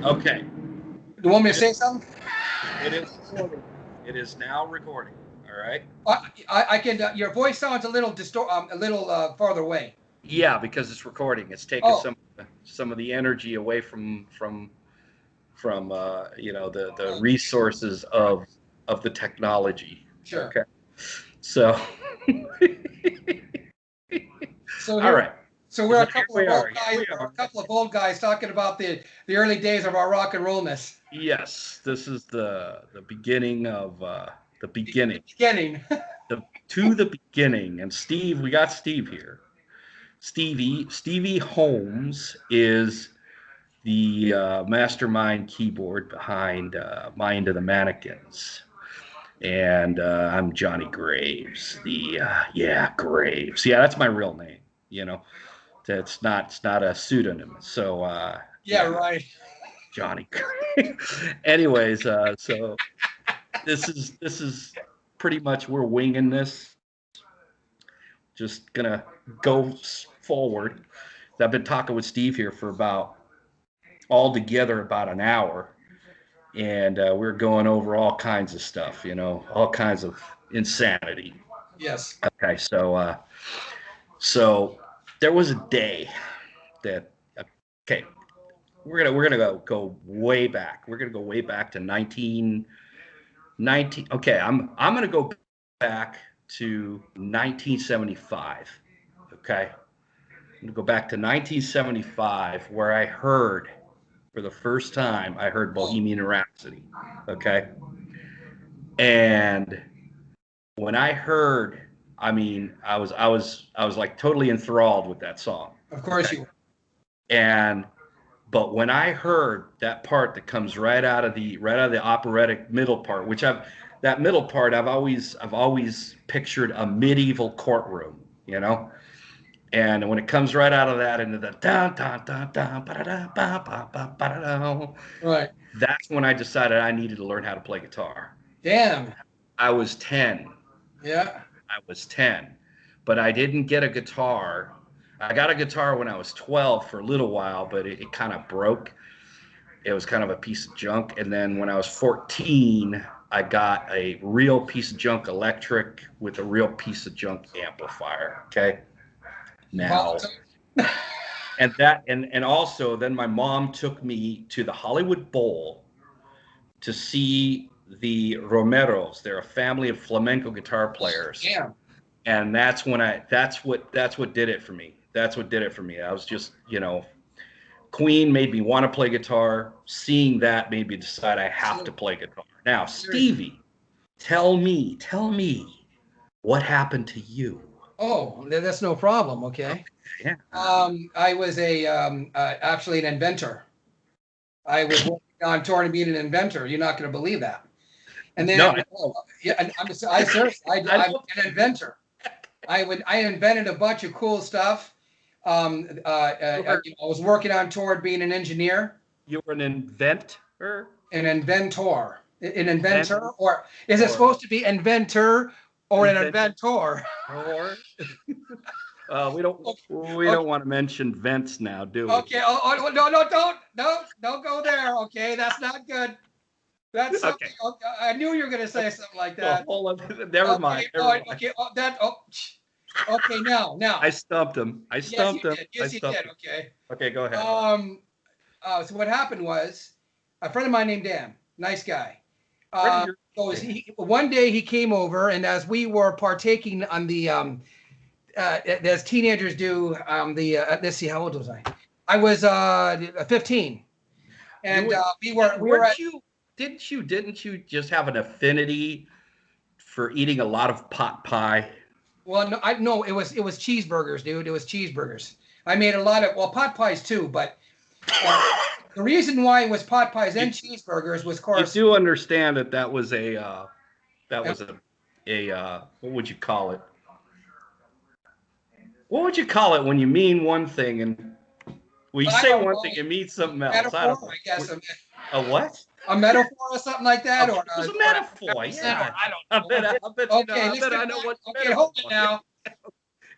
Okay. You want me to say something? It is recording. It is now recording. All right. I can. Your voice sounds a little farther away. Yeah, because it's recording. It's taking Oh, some of the energy away from the resources of the technology. sure. Okay. So So all here, right. so we're So a here couple we of old are. Here guys. we We're a are. couple of old guys talking about the early days of our rock and rollness. Yes, this is the beginning of the The beginning. beginning. The beginning. And Steve, we got Steve here. Stevie Holmes is the mastermind keyboard behind Mind of the Mannequins. And I'm Johnny Graves. Graves. Yeah, that's my real name. You know, it's not a pseudonym. So Yeah, right. Johnny Graves. Anyways, so this is pretty much we're winging this. Just gonna go forward. I've been talking with Steve here for about altogether about an hour, and we're going over all kinds of stuff, all kinds of insanity. Yes. Okay, so there was a day that okay, we're gonna go way back. We're gonna go way back to 19. Okay, I'm gonna go back to 1975. Okay, I'm gonna go back to 1975 where I heard for the first time I heard Bohemian Rhapsody. Okay, and when I heard, I mean, I was like totally enthralled with that song. Of course Okay, you. and but when I heard that part that comes right out of the operatic middle part, which that middle part I've always pictured a medieval courtroom, and when it comes right out of that into the dun dun dun dun ba da ba ba ba ba da, Right. that's when I decided I needed to learn how to play guitar. Damn. I was 10. Yeah. I was 10, but I didn't get a guitar. I got a guitar when I was 12 for a little while, but it kind of broke. It was kind of a piece of junk. And then when I was 14, I got a real piece of junk electric with a real piece of junk amplifier. Okay. Now, and also then my mom took me to the Hollywood Bowl to see the Romeros. They're a family of flamenco guitar players. Damn. And that's what did it for me. That's what did it for me. I was just, Queen made me want to play guitar. Seeing that made me decide I have to play guitar. Now, Stevie, tell me what happened to you? Oh, that's no problem. Okay. Yeah. I was actually an inventor. I was working on tour to being an inventor. You're not going to believe that. And No, then, I know. yeah, I seriously, I'm know. an inventor. I invented a bunch of cool stuff. I was working on toward being an engineer, You were an inventor? an inventor, an inventor, Inventor? or is it supposed to be inventor or an inventor? Or we don't Okay, we don't want to mention vents now, do we? okay. Oh, don't go there. Okay, that's not good. That's something. Okay. Okay, I knew you were going to say something like that. Hold on. Never mind. Okay, Never mind. okay. Okay. Now. I stumped him. Yes, you did. I Yes, you stumped did. him. Okay. Okay, go ahead. So what happened was a friend of mine named Dan, nice guy. One day he came over, and as we were partaking on the as teenagers do, let's see, how old was I? I was 15, and we were at. Didn't you just have an affinity for eating a lot of pot pie? Well, no, it was cheeseburgers, dude. It was cheeseburgers. I made a lot of pot pies too, but the reason why it was pot pies and cheeseburgers was, of course. You do understand that was a what would you call it? What would you call it when you mean one thing and when you say one thing, you mean something else? Metaphor, I don't know. I guess. A what? A metaphor or something like that, It was a metaphor. Yeah. I don't know. I bet I know what. Okay, hold it now.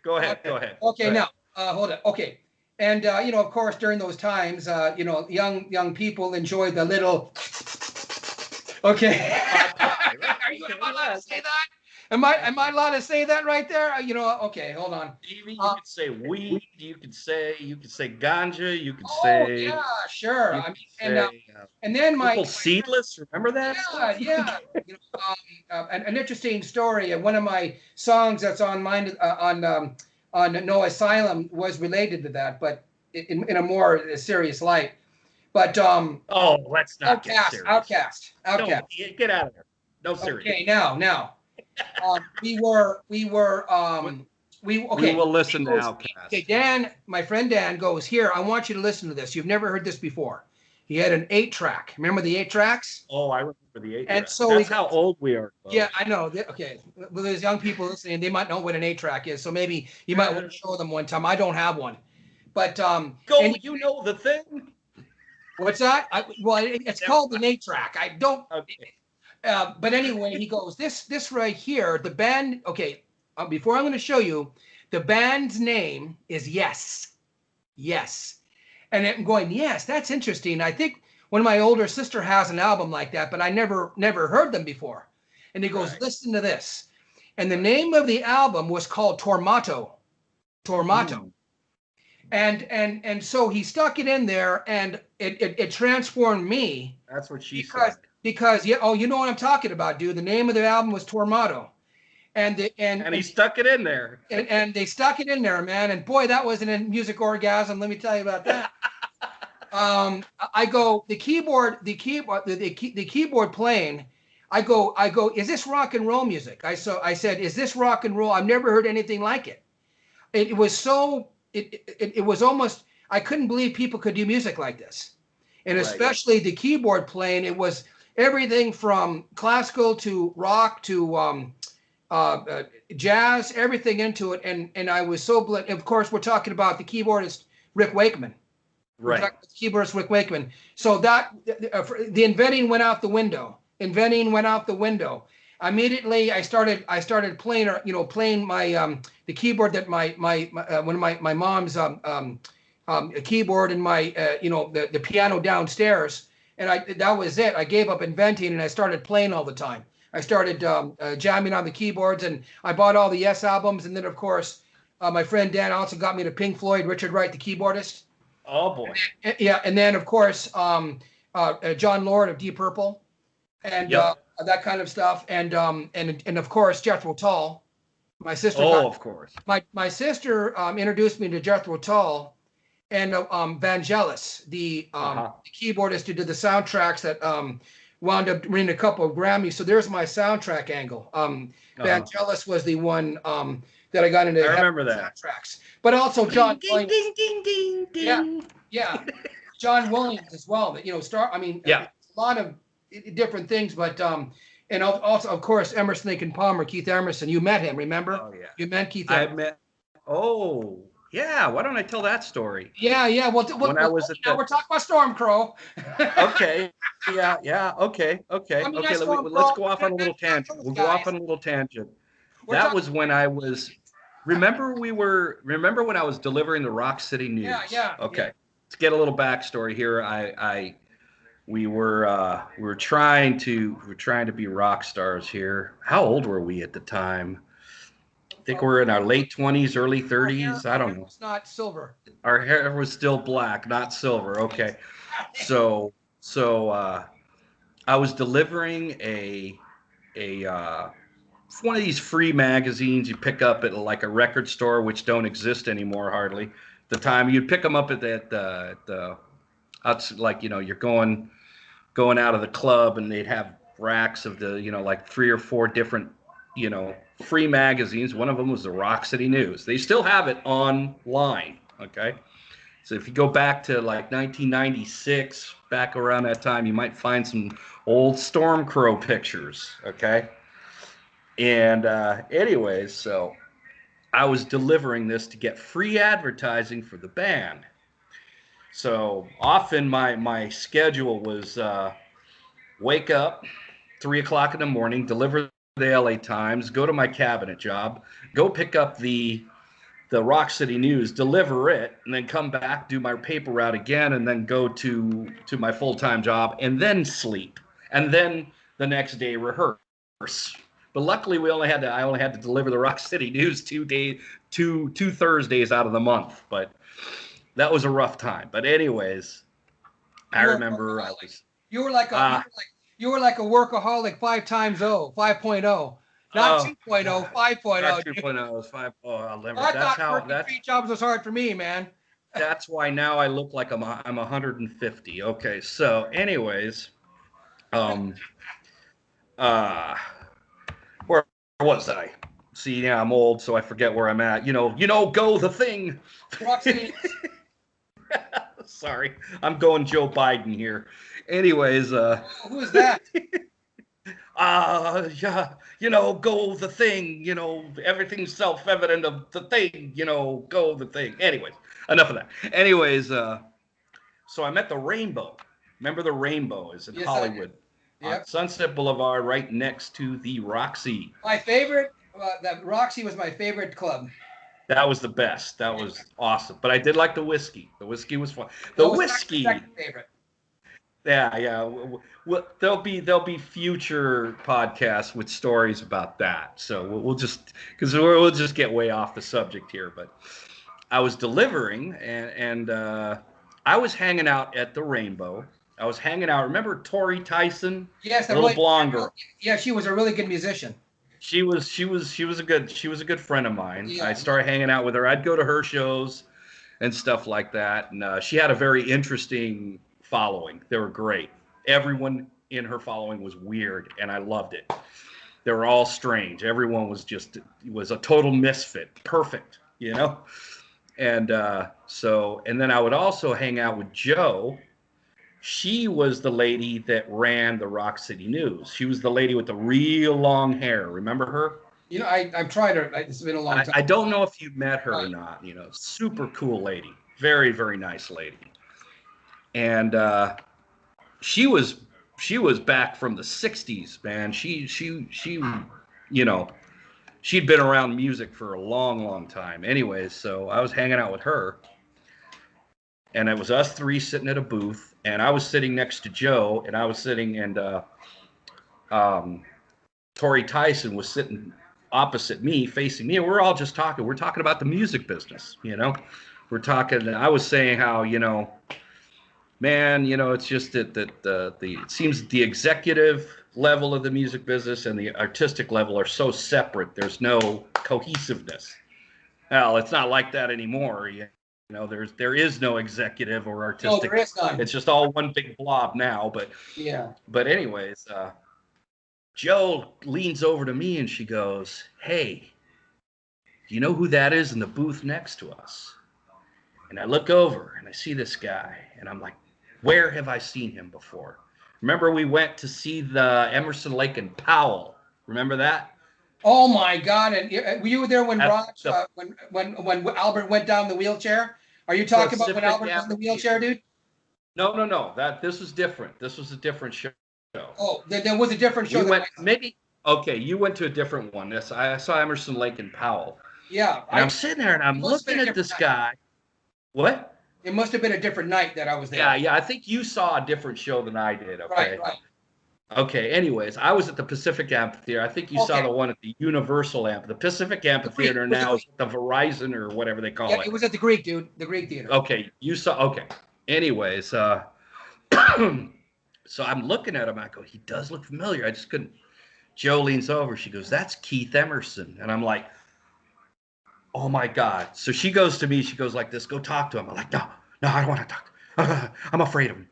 Go ahead. Okay, now, hold it. Okay, And of course, during those times, young people enjoy the little. Okay. Pie, right? Are you Okay, allowed yeah. to say that? Am I allowed to say that right there? Okay, hold on. Stevie, you Uh, could say weed. You could say ganja. oh yeah, sure. You I mean, could say and then my purple seedless. Remember that yeah, stuff? yeah. An interesting story. One of my songs that's on mine on No Asylum was related to that, but in a more serious light. But Oh, let's not get Outcast, serious. Outcast, No, Outcast. get out of there. No serious. Okay, now, we were we We okay. will He listen to goes, okay, Outcast. Dan, my friend Dan goes, here, I want you to listen to this. You've never heard this before. He had an 8-track. Remember the 8 tracks? Oh, I remember the eight And track. so he That's goes, how old we are, yeah, folks. I know. Okay. Well, there's young people listening, they might know what an 8-track is. So maybe you might want to show them one time. I don't have one. But Go, and you know the thing. what's that? It's Never called an mind. 8-track. I don't Okay. but anyway, he goes, this right here, the band, okay, before I'm going to show you, the band's name is Yes. Yes. And I'm going, yes, that's interesting. I think one of my older sister has an album like that, but I never heard them before. And he goes, Right. listen to this. And the name of the album was called Tormato. Tormato. Mm, And so he stuck it in there, and it transformed me that's what she because said. yeah, oh, you know what I'm talking about, dude. The name of the album was Tormato. And the, And he stuck it in there. and they stuck it in there, man. And boy, that was a music orgasm. Let me tell you about that. I go the keyboard playing. I go. Is this rock and roll music? I said, is this rock and roll? I've never heard anything like it. It was so. It was almost. I couldn't believe people could do music like this, and Right. especially the keyboard playing. It was everything from classical to rock to jazz, everything into it, and I was so blessed. Of course, we're talking about the keyboardist Rick Wakeman. We're Right. talking about the keyboardist Rick Wakeman. So that the inventing went out the window. Inventing went out the window. Immediately, I started playing, playing my the keyboard that my one of my mom's keyboard and my the piano downstairs, and that was it. I gave up inventing and I started playing all the time. I started jamming on the keyboards, and I bought all the Yes albums, and then of course my friend Dan also got me to Pink Floyd, Richard Wright, the keyboardist. Oh boy. Yeah, and then of course John Lord of Deep Purple, and Yep. that kind of stuff, and of course Jethro Tull. My sister Oh, of course. my sister introduced me to Jethro Tull and Vangelis, the keyboardist who did the soundtracks that wound up winning a couple of Grammys. So there's my soundtrack angle. Vangelis was the one that I got into. I remember that. Soundtracks, but also John Ding, Williams. ding, ding, ding, ding. Yeah, John Williams as well. I mean, Yeah. a lot of different things, but and also of course Emerson, Lake and Palmer, Keith Emerson. You met him, remember? Oh yeah. You met Keith I Emerson. met. Oh yeah. Why don't I tell that story? Yeah. Well, When I was at now we're talking about Stormcrow. Okay. Yeah. Okay. I mean, Let's go off on a little tangent. We'll go off on a little tangent. That was when I was. Remember when I was delivering the Rock City News? Yeah. Okay. Let's get a little backstory here. We were trying to be rock stars here. How old were we at the time? I think we're in our late 20s, early 30s. I don't know. It's not silver. Our hair was still black, not silver. Okay. So I was delivering a one of these free magazines you pick up at like a record store, which don't exist anymore hardly. The time you'd pick them up at the like you're going out of the club and they'd have racks of the like 3 or 4 different free magazines. One of them was the Rock City News. They still have it online. Okay. So if you go back to like 1996, back around that time, you might find some old Stormcrow pictures. Okay. And anyways, so I was delivering this to get free advertising for the band. So often my schedule was wake up 3 o'clock in the morning, deliver the LA Times, go to my cabinet job, go pick up the the Rock City News, deliver it, and then come back, do my paper route again, and then go to my full-time job, and then sleep, and then the next day rehearse. But luckily, I only had to deliver the Rock City News 2 Thursdays out of the month. But that was a rough time. But anyways, I remember I was. You were like you were like a workaholic 5.0, not 2.0, 5.0. Not 2.0, 5.0. I'll never. I That's thought how. working 3 jobs was hard for me, man. That's why now I look like I'm 150. Okay, so anyways, um, where was I? See, yeah, I'm old, so I forget where I'm at. Go the thing. Sorry, I'm going Joe Biden here. Anyways, who is that? Yeah, go the thing. Everything's self-evident of the thing. Go the thing. Anyways, enough of that. Anyways, so I'm at the Rainbow. Remember the Rainbow is in Hollywood. Yep. On Sunset Boulevard, right next to the Roxy. My favorite, that Roxy was my favorite club. That was the best. That was awesome. But I did like the whiskey. The whiskey was fun. The whiskey. My second favorite. Yeah. Well, there'll be future podcasts with stories about that. So we'll just get way off the subject here. But I was delivering, and I was hanging out at the Rainbow. I was hanging out. Remember Tori Tyson? Yes, the little blonde girl. Yeah, she was a really good musician. She was a good friend of mine. Yeah. I started hanging out with her. I'd go to her shows and stuff like that. And she had a very interesting following. They were great. Everyone in her following was weird, and I loved it. They were all strange. Everyone was a total misfit. Perfect, And and then I would also hang out with Jo. She was the lady that ran the Rock City News. She was the lady with the real long hair. Remember her? I've tried her. It's been a long time. I don't know if you met her or not. Super cool lady. Very, very nice lady. And she was back from the 60s, man. She'd been around music for a long, long time. Anyways, so I was hanging out with her. And it was us three sitting at a booth, and I was sitting next to Jo, and I was sitting, and Tori Tyson was sitting opposite me, facing me, and we're all just talking. We're talking about the music business, We're talking, and I was saying how, man, it's just that it seems the executive level of the music business and the artistic level are so separate. There's no cohesiveness. Well, it's not like that anymore. There is no executive or artistic. No, there is none. It's just all one big blob now. But yeah. But anyways, Jo leans over to me and she goes, "Hey, do you know who that is in the booth next to us?" And I look over and I see this guy, and I'm like, "Where have I seen him before?" Remember we went to see the Emerson, Lake and Powell. Remember that? Oh my God! And were you there when when Albert went down the wheelchair? Are you talking about when Albert was in the wheelchair, dude? No. This was different. This was a different show. Oh, there was a different show. You went to a different one. Yes, I saw Emerson, Lake and Powell. Yeah. And I'm sitting there and I'm looking at this guy. What? It must have been a different night that I was there. Yeah. I think you saw a different show than I did. Okay. Right. Okay, anyways, I was at the Pacific Amphitheater. I think you saw the one at the Universal Amphitheater. The Pacific Amphitheater now is the Verizon or whatever they call it. It was at the Greek, dude. The Greek Theater. Okay, anyways, so I'm looking at him. I go, he does look familiar. I just couldn't. Jo leans over. She goes, "That's Keith Emerson." And I'm like, oh my God. So she goes to me. She goes like this, "Go talk to him." I'm like, no, I don't want to talk. I'm afraid of him.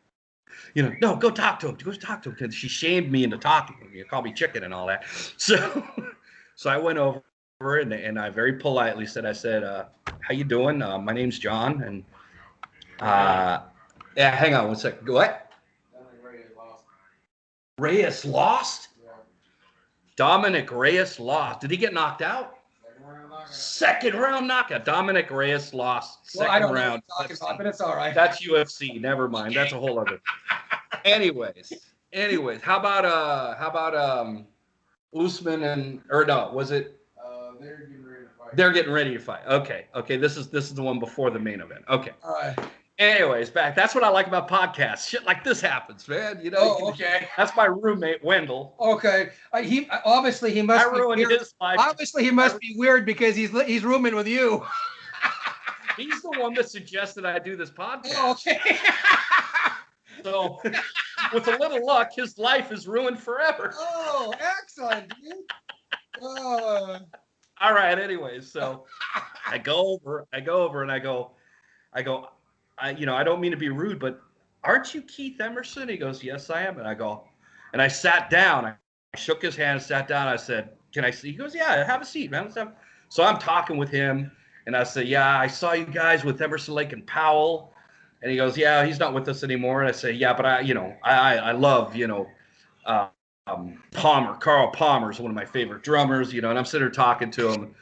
No, go talk to him. Go talk to him. Because she shamed me into talking. You call me chicken and all that. So I went over and I very politely said, "How you doing? My name's John." And hang on one second. What? Reyes lost? Yeah. Dominic Reyes lost. Did he get knocked out? Second round knockout. Dominic Reyes lost. Second round. Know what you're talking about, but it's all right. That's UFC. Never mind. That's a whole other. Anyways, how about Usman was it? They're getting ready to fight They're getting ready to fight. Okay. This is the one before the main event. Okay. All right. Anyways, back. That's what I like about podcasts. Shit like this happens, man. You know. Oh, okay. That's my roommate Wendell. Okay. He obviously he must I be ruined weird. his life. Obviously he must be weird because he's rooming with you. He's the one that suggested I do this podcast. Oh, okay. So, with a little luck, his life is ruined forever. Oh, excellent, dude. Oh. All right. Anyways, so I go over, and I go, I don't mean to be rude, but aren't you Keith Emerson? He goes, yes, I am. And I go, and I sat down. I shook his hand, sat down. I said, can I see? He goes, yeah, have a seat, man. So I'm talking with him, and I said, yeah, I saw you guys with Emerson, Lake, and Powell. And he goes, yeah, he's not with us anymore. And I say, yeah, but I love, Palmer. Carl Palmer is one of my favorite drummers, and I'm sitting there talking to him.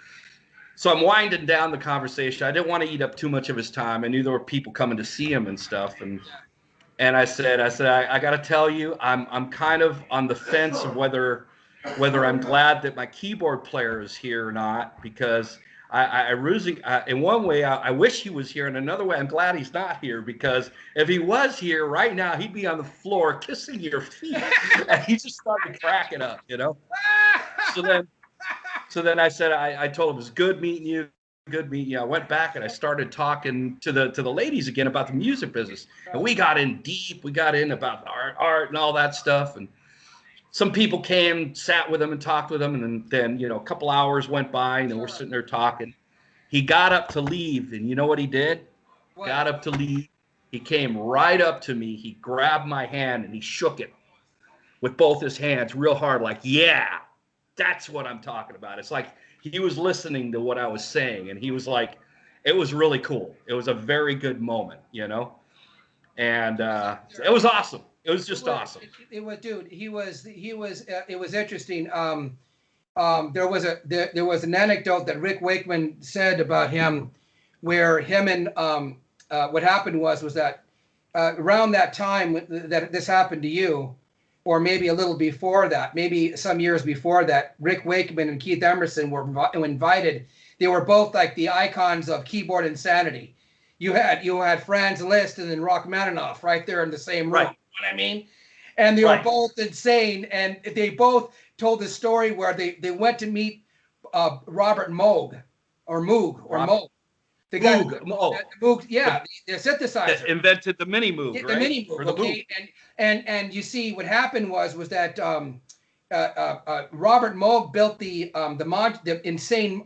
So I'm winding down the conversation. I didn't want to eat up too much of his time. I knew there were people coming to see him and stuff. And I said, I got to tell you, I'm kind of on the fence of whether I'm glad that my keyboard player is here or not, because I really, in one way, I wish he was here. In another way, I'm glad he's not here, because if he was here right now, he'd be on the floor kissing your feet. And he just started cracking up, So then I said, I told him it was good meeting you. I went back and I started talking to the ladies again about the music business. And we got in deep. We got in about art and all that stuff. And some people came, sat with him and talked with him. And then a couple hours went by and then we're sitting there talking. He got up to leave. And you know what he did? What? Got up to leave. He came right up to me. He grabbed my hand and he shook it with both his hands real hard, like, yeah, that's what I'm talking about. It's like he was listening to what I was saying. And he was like, it was really cool. It was a very good moment, And it was awesome. It was just awesome. It was, dude. He was. It was interesting. There was an anecdote that Rick Wakeman said about him, where him and what happened was that around that time that this happened to you, or maybe a little before that, maybe some years before that, Rick Wakeman and Keith Emerson were invited. They were both like the icons of keyboard insanity. You had Franz Liszt and then Rachmaninoff right there in the same room. Right. You know what I mean? And they were both insane. And they both told this story where they went to meet Robert Moog. The guy Moog, yeah, the synthesizer. That invented the mini Moog, right? The mini Moog, okay. And you see what happened was that Robert Moog built the insane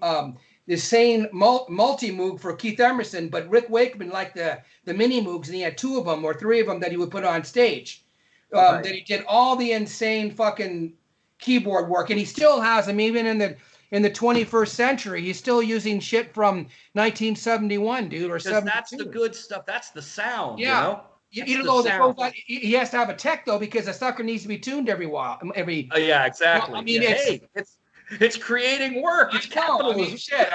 multi Moog for Keith Emerson, but Rick Wakeman liked the mini Moogs, and he had 2 of them or 3 of them that he would put on stage. That he did all the insane fucking keyboard work, and he still has them even in the 21st century. He's still using shit from 1971, dude, or 72. That's the good stuff. That's the sound, yeah. He has to have a tech though, because the sucker needs to be tuned every while. Yeah, exactly. I mean, it's creating work. It's capitalism. Shit.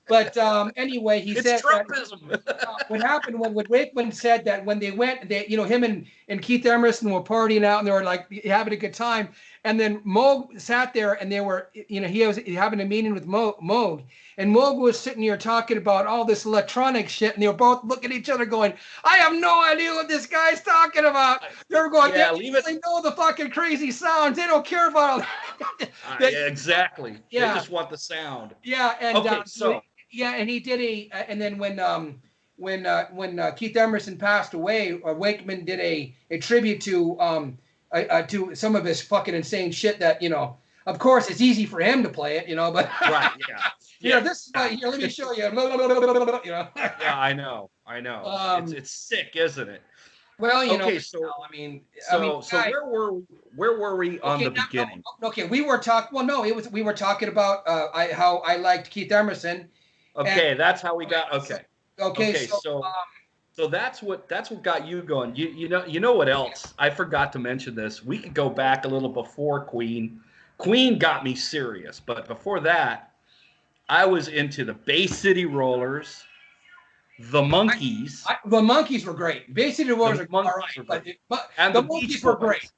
But anyway, he said Trumpism. That, what happened when Wakeman said that when they went, him and Keith Emerson were partying out and they were like having a good time, and then Moog sat there and they were, he was having a meeting with Moog, and Moog was sitting here talking about all this electronic shit, and they were both looking at each other going, I have no idea what this guy's talking about. They were going, they really know the fucking crazy sounds. They don't care about all that. Yeah, exactly. Yeah. They just want the sound. Yeah, and and he did and then when Keith Emerson passed away, Wakeman did a tribute to some of his fucking insane shit that, of course it's easy for him to play it, but right, yeah. This let me show you. Yeah, I know. It's sick, isn't it? Well, where were we on the beginning? Okay, we were talking about how I liked Keith Emerson. Okay, that's how we got. Okay. So that's what got you going. You know what else? I forgot to mention this. We could go back a little before Queen. Queen got me serious, but before that, I was into the Bay City Rollers, the Monkees. The Monkees were great. Bay City Rollers are all right, but the Monkees were great.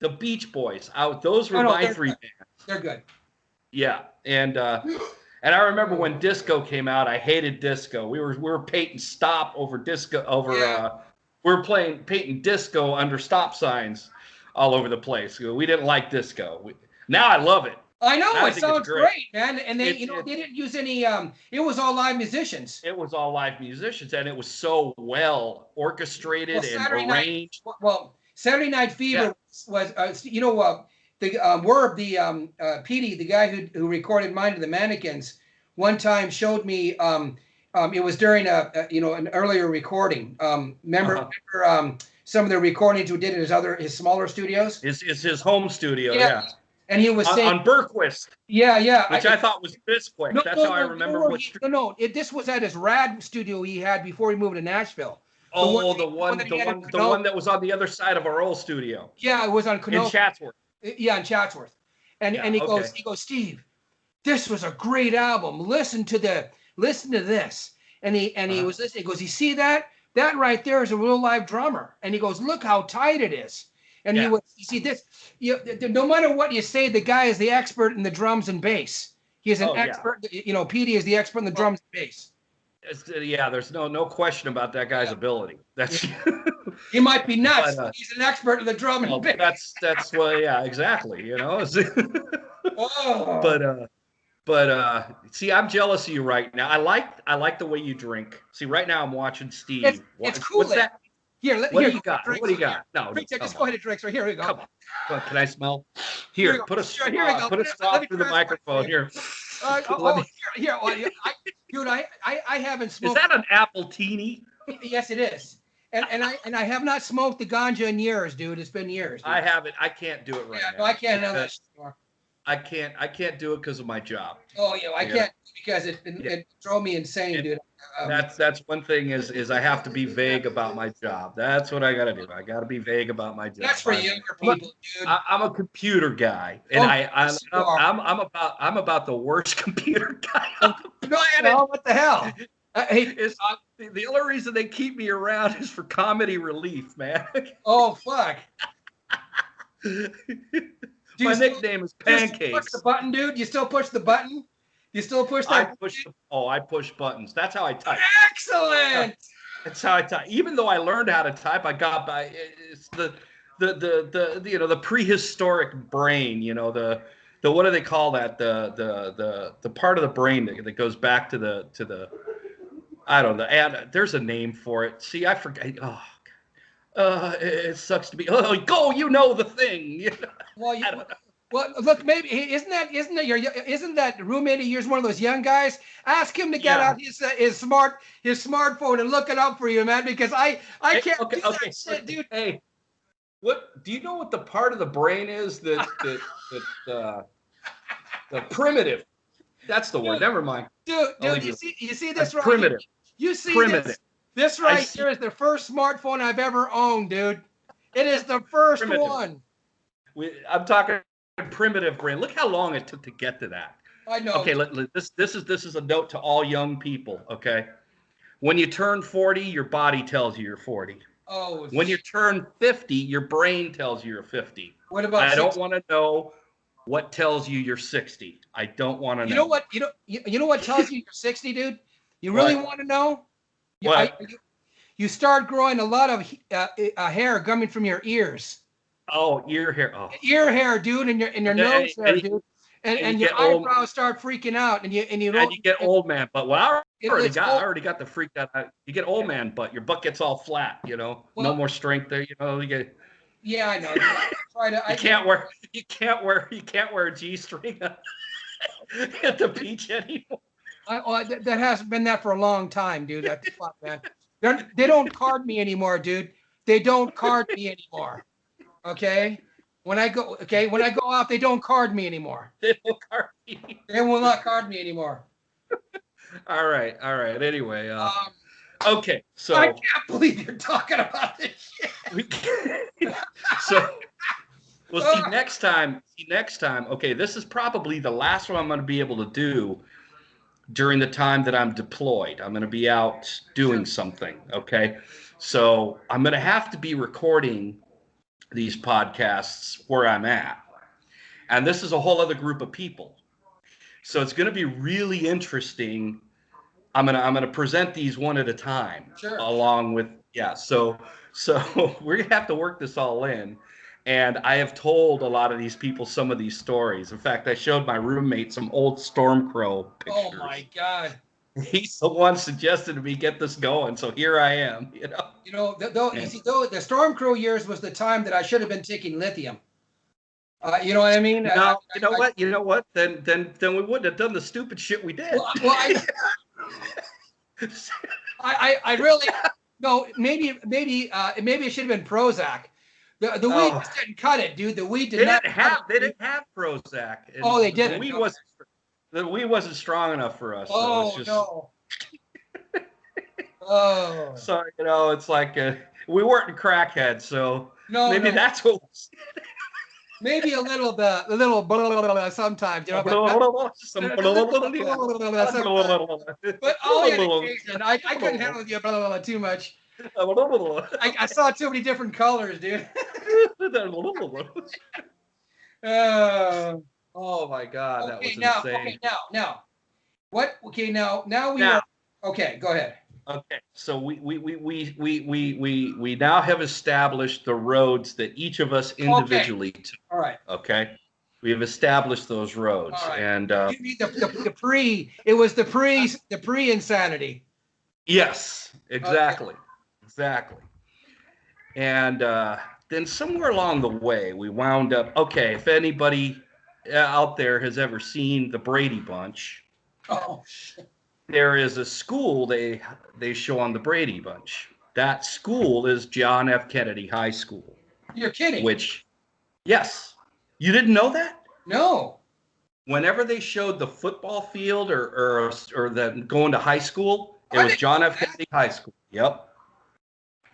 The Beach Boys. Those were my 3 bands. They're good. Yeah, and And I remember when disco came out, I hated disco. We were painting stop over disco we were painting disco under stop signs all over the place. We didn't like disco. Now I love it. I know, I it think it's sounds great, man. And they, they didn't use any. It was all live musicians. It was all live musicians, and it was so well orchestrated and arranged. Saturday Night Fever was the Petey, the guy who recorded Mind of the Mannequins, one time showed me. It was during an earlier recording. Remember some of the recordings we did in his smaller studios. His home studio, yeah. And he was saying on Berquist. Yeah. Which I thought was Bisquick. That's how I remember. This was at his rad studio he had before he moved to Nashville. The one that was on the other side of our old studio. Yeah, it was on Kenosha. In Chatsworth. Yeah, in Chatsworth. And he goes, Steve, this was a great album. Listen to this. And he was listening. He goes, you see that? That right there is a real live drummer. And he goes, look how tight it is. And you see this. No matter what you say, the guy is the expert in the drums and bass. He is an expert. Petey is the expert in the drums and bass. There's no question about that guy's ability. That's he might be nuts, but he's an expert in the drum and bass. That's what. Yeah, exactly. But see, I'm jealous of you right now. I like the way you drink. See, right now I'm watching Steve. It's cool. What's that? What do you got? What do you got? No, just go ahead and drink. So here we go. Come on. Can I smell? Here, put a straw through the microphone. Here. Dude, I haven't smoked. Is that an apple teeny? Yes, it is. And I have not smoked the ganja in years, dude. It's been years. Dude. I haven't. I can't do it right now. No, I can't know that anymore. I can't do it because of my job. Oh yeah, I can't because it drove me insane, dude. That's one thing is I have to be vague about my job. That's what I got to do. I got to be vague about my job. That's for younger people, dude. I'm a computer guy, and I'm about the worst computer guy. What the hell? The only reason they keep me around is for comedy relief, man. Oh fuck. My nickname is Pancakes. You push the button, dude? You still push the button? You still push that? I push buttons. That's how I type. Excellent. That's how I type. Even though I learned how to type, I got by. It's the prehistoric brain. The what do they call that? The part of the brain that goes back to the I don't know. There's a name for it. See, I forget. Oh. It sucks to be. Oh, go! You know the thing. Well, look, maybe isn't that roommate of yours one of those young guys? Ask him to get out his smartphone and look it up for you, man. Because I can't do that shit, dude. Hey, what do you know? What the part of the brain is that the primitive? That's the word. Never mind. Dude, you see this right? Primitive. You see primitive. This right here is the first smartphone I've ever owned, dude. It is the first one. I'm talking primitive brain. Look how long it took to get to that. I know. Okay, this is a note to all young people. Okay, when you turn 40, your body tells you you're 40. Oh. When you turn 50, your brain tells you you're 50. What about? I don't want to know what tells you you're 60. I don't want to know. You know what tells you you're 60, dude? You really want to know? You start growing a lot of hair coming from your ears. Oh, ear hair. Oh. Ear hair, dude, and your nose hair, dude. And your eyebrows start freaking out, and you get old man butt. Well, I already got the freak out. You get old man butt. Your butt gets all flat. No more strength there. You get. Yeah, I know. You can't wear a G-string at the beach anymore. That hasn't been that for a long time, dude. That's fuck, man. They don't card me anymore, dude. They don't card me anymore. Okay? When I go out, they don't card me anymore. They don't card me. They will not card me anymore. All right. Anyway, okay. So I can't believe you're talking about this shit. See, next time. Okay, this is probably the last one I'm going to be able to do during the time that I'm deployed. I'm going to be out doing something. Okay, so I'm going to have to be recording these podcasts where I'm at, and this is a whole other group of people. So it's going to be really interesting. I'm gonna present these one at a time, Sure. along with So we're gonna have to work this all in. And I have told a lot of these people some of these stories. In fact, I showed my roommate some old Stormcrow Oh my pictures. God. He's the one suggested to me get this going, so here I am. You know, though you And, see, though the Stormcrow years was the time that I should have been taking lithium. You know what I mean? no, you know what? You know what? Then we wouldn't have done the stupid shit we did. Well, I really no. Maybe it should have been Prozac. The weed Oh, just didn't cut it, dude. The weed did not. they didn't have Prozac. And Oh, they didn't. The weed wasn't strong enough for us. So it's Oh just no. Oh so it's like we weren't crackheads, so no, maybe no. that's what. Maybe a little bit, a little blah, blah, blah, sometimes, you know. But only on occasion. I couldn't handle you blah, blah, blah, too much. I saw too many different colors, dude. Oh my God, that was now, insane. now, what? Okay, now we Now, are. Okay, go ahead. okay, so we now have established the roads that each of us individually took. All right. Okay, we have established those roads, All right. and You mean the pre? It was the pre insanity. yes, exactly, exactly. And then somewhere along the way, we wound up. Okay, if anybody out there has ever seen the Brady Bunch, Oh shit. there is a school they show on the Brady Bunch. That school is John F. Kennedy High School. You're kidding. Which, yes, you didn't know that? No. Whenever they showed the football field or them going to high school, it was John F. Kennedy High School. Yep.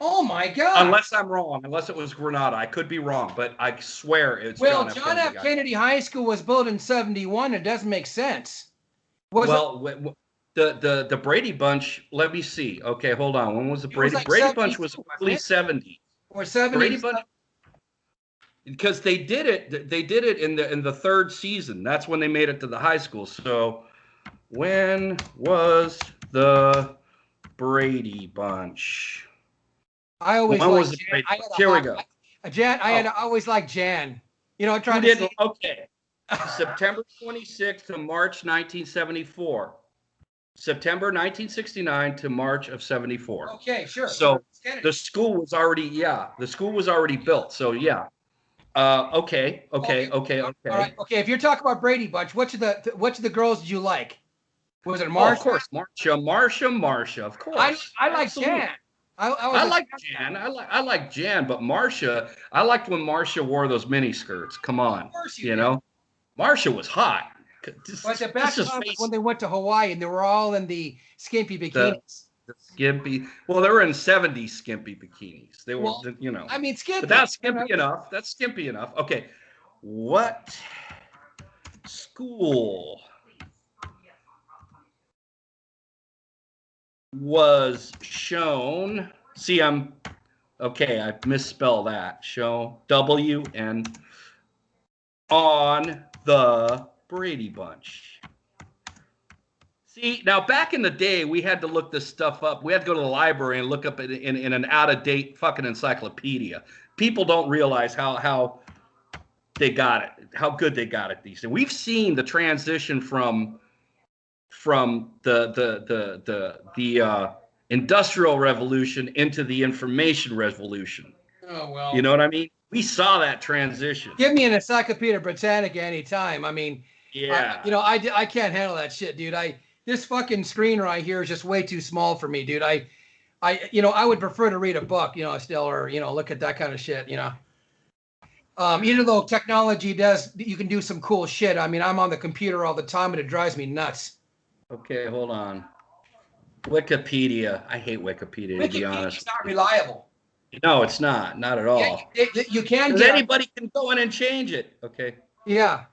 Oh my God. Unless I'm wrong, unless it was Granada, I could be wrong, but I swear it's Well, John F. Kennedy High School was built in '71. It doesn't make sense. The Brady Bunch. Let me see. Okay, hold on. When was the Brady? Like Brady Bunch was early '70s. Or '70s. Brady Bunch, because they did it. They did it in the third season. That's when they made it to the high school. So, when was the Brady Bunch? I always when liked was the Jan. Brady Bunch? Here we go. Jan. I had always liked Jan. You know, trying Who to. Okay. September 26th to March 1974. September 1969 to March of 74. Okay, sure. So the school was already built. So yeah. Okay. All right. Okay, if you're talking about Brady Bunch, which of the girls did you like? Was it Marsha? Oh, of course, Marsha. Of course. I like Jan. I like Jan. I like Jan, but Marsha. I liked when Marsha wore those mini skirts. Come on, of course you know. Marsha was hot. But the best time was when they went to Hawaii and they were all in the skimpy bikinis. The skimpy. Well, they were in 70s skimpy bikinis. They were, I mean, skimpy. But that's skimpy enough. That's skimpy enough. Okay. What school was shown? See, I misspell that. Show W-N on the Brady Bunch. See, now back in the day, we had to look this stuff up. We had to go to the library and look up it in an out-of-date fucking encyclopedia. People don't realize how they got it, how good they got it these days. We've seen the transition from the Industrial Revolution into the Information Revolution. Oh well. You know what I mean? We saw that transition. Give me an Encyclopedia Britannica anytime. I mean, yeah. I can't handle that shit, dude. This fucking screen right here is just way too small for me, dude. I would prefer to read a book, still, or look at that kind of shit, even though technology you can do some cool shit. I mean, I'm on the computer all the time and it drives me nuts. Okay, hold on. Wikipedia. I hate Wikipedia, to be honest. It's not reliable. No, it's not. Not at all. Yeah, you can get. Anybody can go in and change it. Okay. Yeah.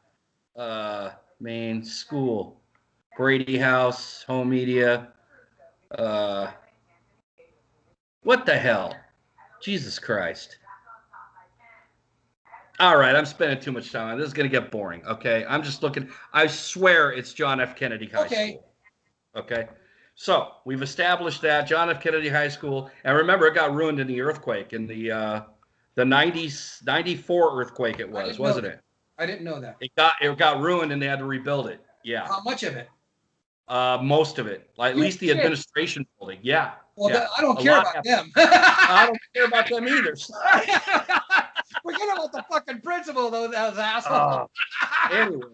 Main school, Brady House, home media. What the hell? Jesus Christ. All right, I'm spending too much time on this. Is going to get boring. Okay, I'm just looking. I swear it's John F. Kennedy High Okay. School. Okay, so we've established that John F. Kennedy High School, and remember, it got ruined in the earthquake in the 90s 94 earthquake. It I was, didn't know wasn't that. it? I didn't know that. It got ruined, and they had to rebuild it. Yeah, How much of it? most of it, like at You least the shit. administration building. Yeah, Well, yeah, I don't a care lot about happened. them. I don't care about them either. Forget about the fucking principal, though, those assholes. Anyway,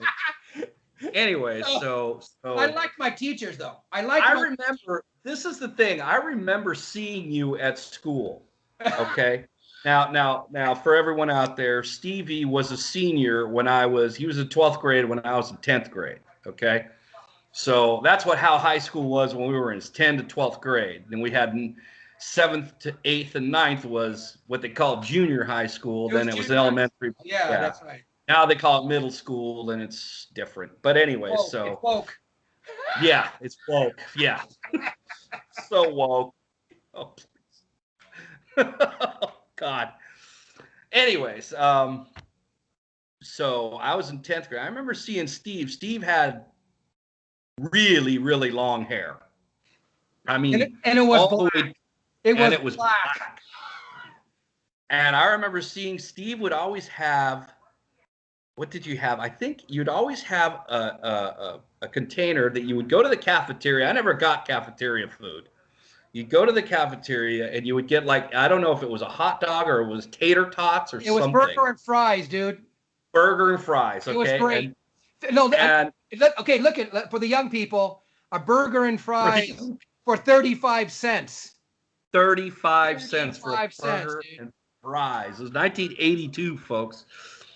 anyway, I like my teachers, though. I remember, this is the thing. I remember seeing you at school. Okay. Now, for everyone out there, Stevie was a senior he was in 12th grade when I was in 10th grade. Okay. So that's how high school was when we were in 10th to 12th grade. Then we had 7th to 8th and 9th was what they called junior high school. Then it was elementary. Yeah, that's right. Now they call it middle school, and it's different. But anyway, It's woke. Yeah, it's woke. Yeah. So woke. Oh, please. God. Anyways, so I was in 10th grade. I remember seeing Steve. Steve had really, really long hair. I mean, and it was black. It was black. And I remember seeing Steve would always have, what did you have? I think you'd always have a container that you would go to the cafeteria. I never got cafeteria food. You'd go to the cafeteria and you would get, like, I don't know if it was a hot dog or it was tater tots or something. It was burger and fries, dude. Burger and fries. Okay. It was great. Okay, look at, for the young people, a burger and fries for 35 cents. 35 cents for a burger and fries. It was 1982, folks.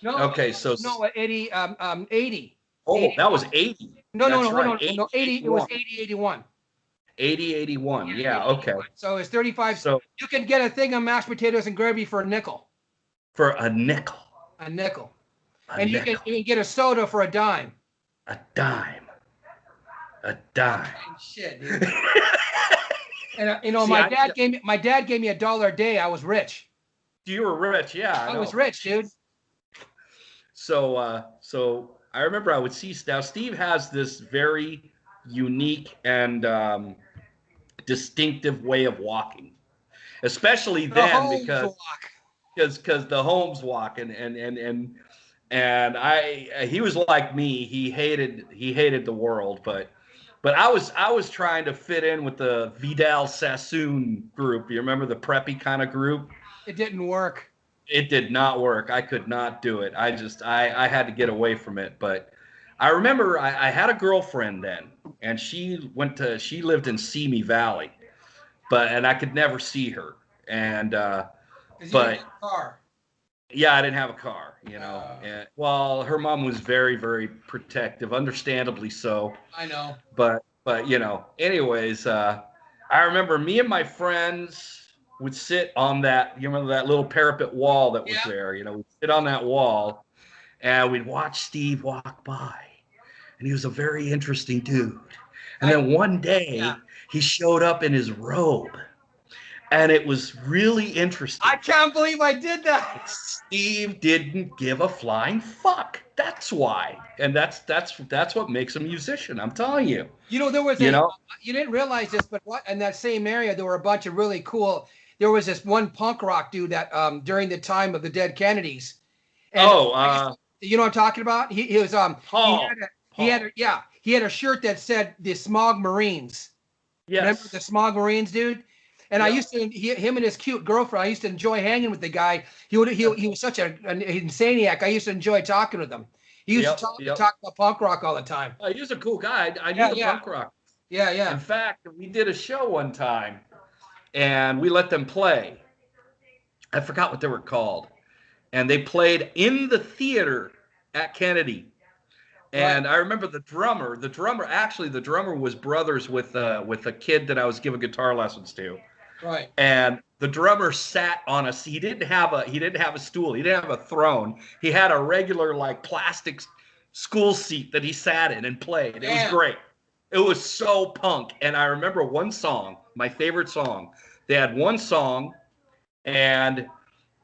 No. Okay, so no, 80. 80. Oh, 80. that was 80. No, 80. It was 80, 81. 80, 81. Yeah, okay. So it's 35. So you can get a thing of mashed potatoes and gravy for a nickel. For a nickel. A nickel. And you can get a soda for a dime. A dime. A dime. Shit, dude. And see, my dad gave me $1 a day. I was rich. You were rich, yeah. I was rich, dude. So I remember I would see now Steve has this very unique and distinctive way of walking, especially then because the Holmes walk and he was like me. He hated the world, but I was trying to fit in with the Vidal Sassoon group. You remember the preppy kind of group? It didn't work. It did not work. I could not do it. I had to get away from it. But I remember I had a girlfriend then, and she lived in Simi Valley, and I could never see her. And but you didn't have a car. Yeah, I didn't have a car, And, well, her mom was very, very protective, understandably so. I know. But anyways, I remember me and my friends would sit on that, you remember that little parapet wall that was there, we'd sit on that wall and we'd watch Steve walk by, and he was a very interesting dude. And then one day he showed up in his robe, and it was really interesting. I can't believe I did that. Steve didn't give a flying fuck. That's why. And that's what makes a musician. I'm telling you. There was you didn't realize this, but in that same area there were a bunch of really cool. There was this one punk rock dude that during the time of the dead Kennedys. And you know what I'm talking about? He was Paul. He had a shirt that said the Smog Marines. Yes. Remember the Smog Marines, dude? And I used to, him and his cute girlfriend, I used to enjoy hanging with the guy. He was such an insaniac. I used to enjoy talking with him. He used to talk about punk rock all the time. He was a cool guy. I knew the punk rock. Yeah, yeah. In fact, we did a show one time, and we let them play. I forgot what they were called. And they played in the theater at Kennedy. And I remember the drummer was brothers with a kid that I was giving guitar lessons to. Right. And the drummer sat on a seat. He didn't have a stool. He didn't have a throne. He had a regular plastic school seat that he sat in and played. It was great. It was so punk. And I remember one song, my favorite song. They had one song, and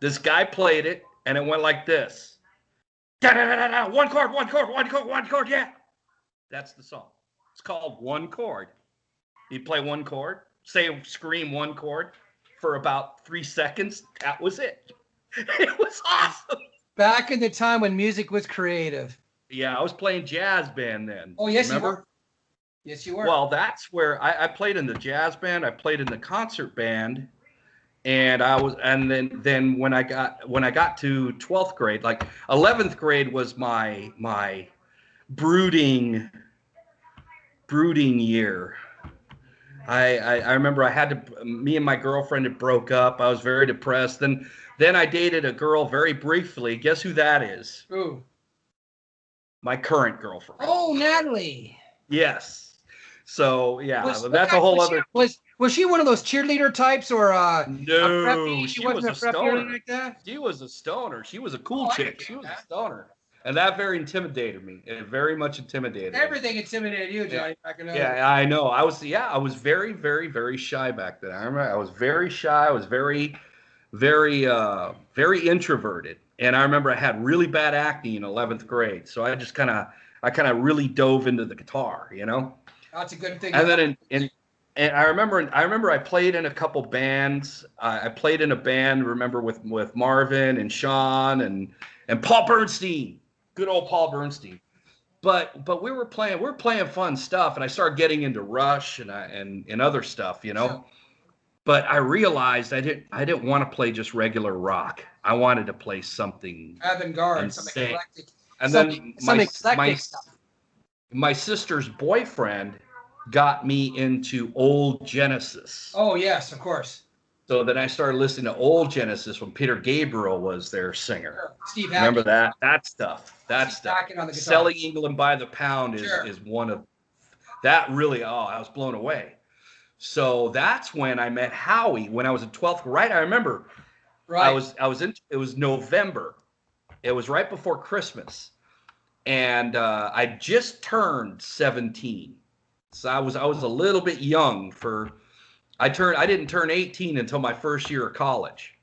this guy played it, and it went like this. Da-da-da-da-da, one chord, one chord, one chord, one chord, yeah. That's the song. It's called One Chord. You play one chord, scream one chord for about 3 seconds. That was it. It was awesome. Back in the time when music was creative. Yeah, I was playing jazz band then. Oh, yes, remember? you were. Yes, you were. Well, that's where I played in the jazz band. I played in the concert band, and then when I got to 12th grade, like 11th grade was my brooding year. I remember me and my girlfriend had broke up. I was very depressed. Then I dated a girl very briefly. Guess who that is? Ooh. My current girlfriend. Oh, Natalie. Yes. So yeah, that's a whole other. Was she one of those cheerleader types or a No, preppy? She was wasn't a a preppy or anything stoner. like that. She was a stoner. She was a cool Oh, chick. She was a stoner, and that very intimidated me. It very much intimidated me. Everything intimidated you, Johnny. Back in Yeah, I know. I was very, very, very shy back then. I remember I was very shy. I was very, very, very introverted. And I remember I had really bad acne in 11th grade. So I kind of really dove into the guitar, you know? That's a good thing. And then and I remember I played in a couple bands. I played in a band, remember, with Marvin and Sean and Paul Bernstein. Good old Paul Bernstein. But we were playing fun stuff, and I started getting into Rush and other stuff, you know. Sure. But I realized I didn't want to play just regular rock. I wanted to play something avant-garde, something insane. eclectic, And some eclectic stuff. My sister's boyfriend got me into old Genesis. Oh yes, of course. So then I started listening to old Genesis when Peter Gabriel was their singer. Sure. Steve Hackett. Remember that stuff? That Steve stuff. Hackett on the guitar. Selling England by the Pound Sure. is one of that really. Oh, I was blown away. So that's when I met Howie when I was in 12th grade. I remember. Right. It was November. It was right before Christmas, and I just turned 17. So I was a little bit young for. I didn't turn 18 until my first year of college.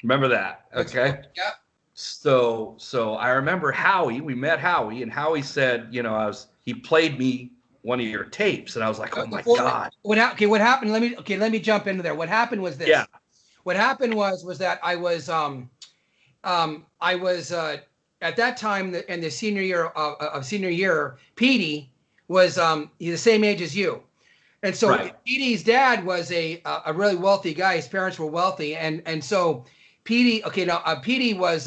Remember that? Okay. Yeah. So I remember Howie. We met Howie, and Howie said, you know, he played me one of your tapes, and I was like, oh my God. What happened? Let me jump into there. What happened was this. Yeah. What happened was that I was at that time in the senior year, Petey was he's the same age as you. And so right. Petey's dad was a really wealthy guy. His parents were wealthy. And so Petey was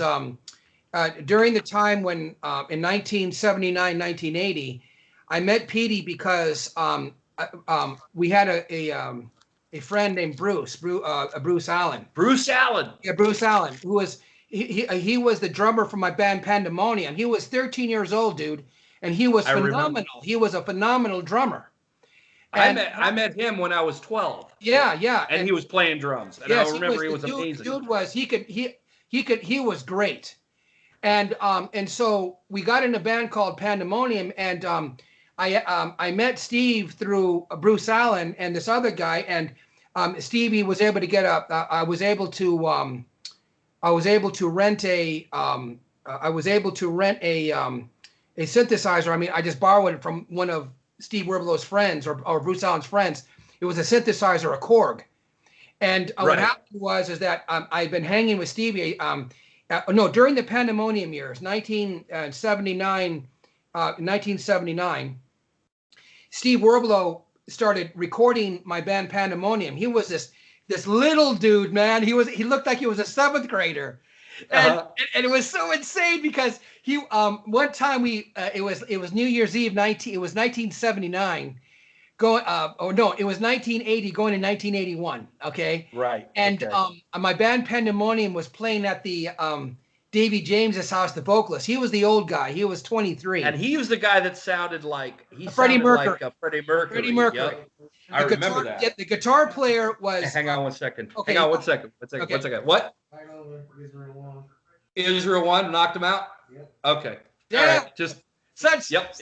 during the time when in 1979, 1980, I met Petey because we had a friend named Bruce Allen. Bruce Allen. Yeah, Bruce Allen, who was he was the drummer for my band Pandemonium. He was 13 years old, dude, and he was phenomenal. He was a phenomenal drummer. And I met him when I was 12. Yeah. And he was playing drums. And yes, I remember he was amazing. He was great. And so we got in a band called Pandemonium, and I met Steve through Bruce Allen and this other guy, and Stevie was able to get I was able to rent a synthesizer. I mean, I just borrowed it from one of Steve Wirbelow's friends or Bruce Allen's friends. It was a synthesizer, a Korg. And what happened was that I've been hanging with Stevie. During the Pandemonium years, 1979, Steve Werbelow started recording my band Pandemonium. He was this little dude, man. He looked like he was a 7th grader. And it was so insane because he one time it was New Year's Eve 1979 going it was 1980 going to 1981, okay? Right. And my band Pandemonium was playing at the Davy James's house, the vocalist. He was the old guy. He was 23. And he was the guy that sounded like Freddie Mercury. Freddie Mercury. Freddie Mercury. Yep. I remember that. Yeah, the guitar player was. Hang on one second. Okay. Hang on one second. What? Israel won, knocked him out? Yep. Okay. Yeah. All right. Just such. Yep.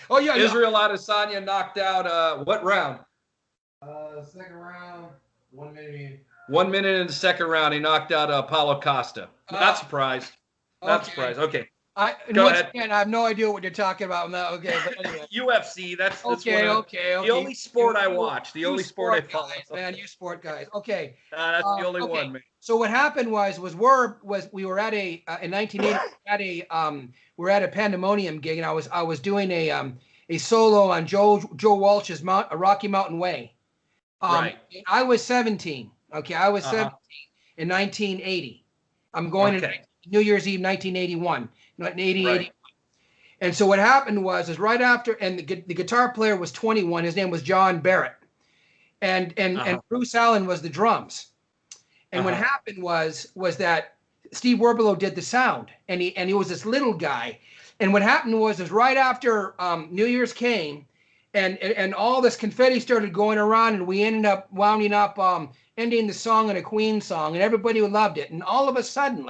Oh yeah. Israel Adesanya knocked out what round? Second round, 1 minute. 1 minute in the second round, he knocked out Paulo Costa. Not surprised. Not surprised. Okay. Go Once ahead. again, I have no idea what you're talking about. No, okay, but anyway. UFC. That's Okay, one of okay, the okay. only sport I watch. The You only sport I sport follow. guys, man. You sport guys. Okay. That's the only Okay. one, man. So what happened was we were at a in 1980 we're at a Pandemonium gig, and I was doing a solo on Joe Walsh's Rocky Mountain Way. Right. I was 17. Okay, I was Uh-huh. 17 in 1980. I'm going Okay. in New Year's Eve 1981. 1980. Right. And so what happened is right after, and the guitar player was 21. His name was John Barrett, and Bruce Allen was the drums. And what happened was that Steve Werbelow did the sound, and he was this little guy. And what happened was right after New Year's came, and all this confetti started going around, and we ended up ending the song in a Queen song, and everybody loved it. And all of a sudden,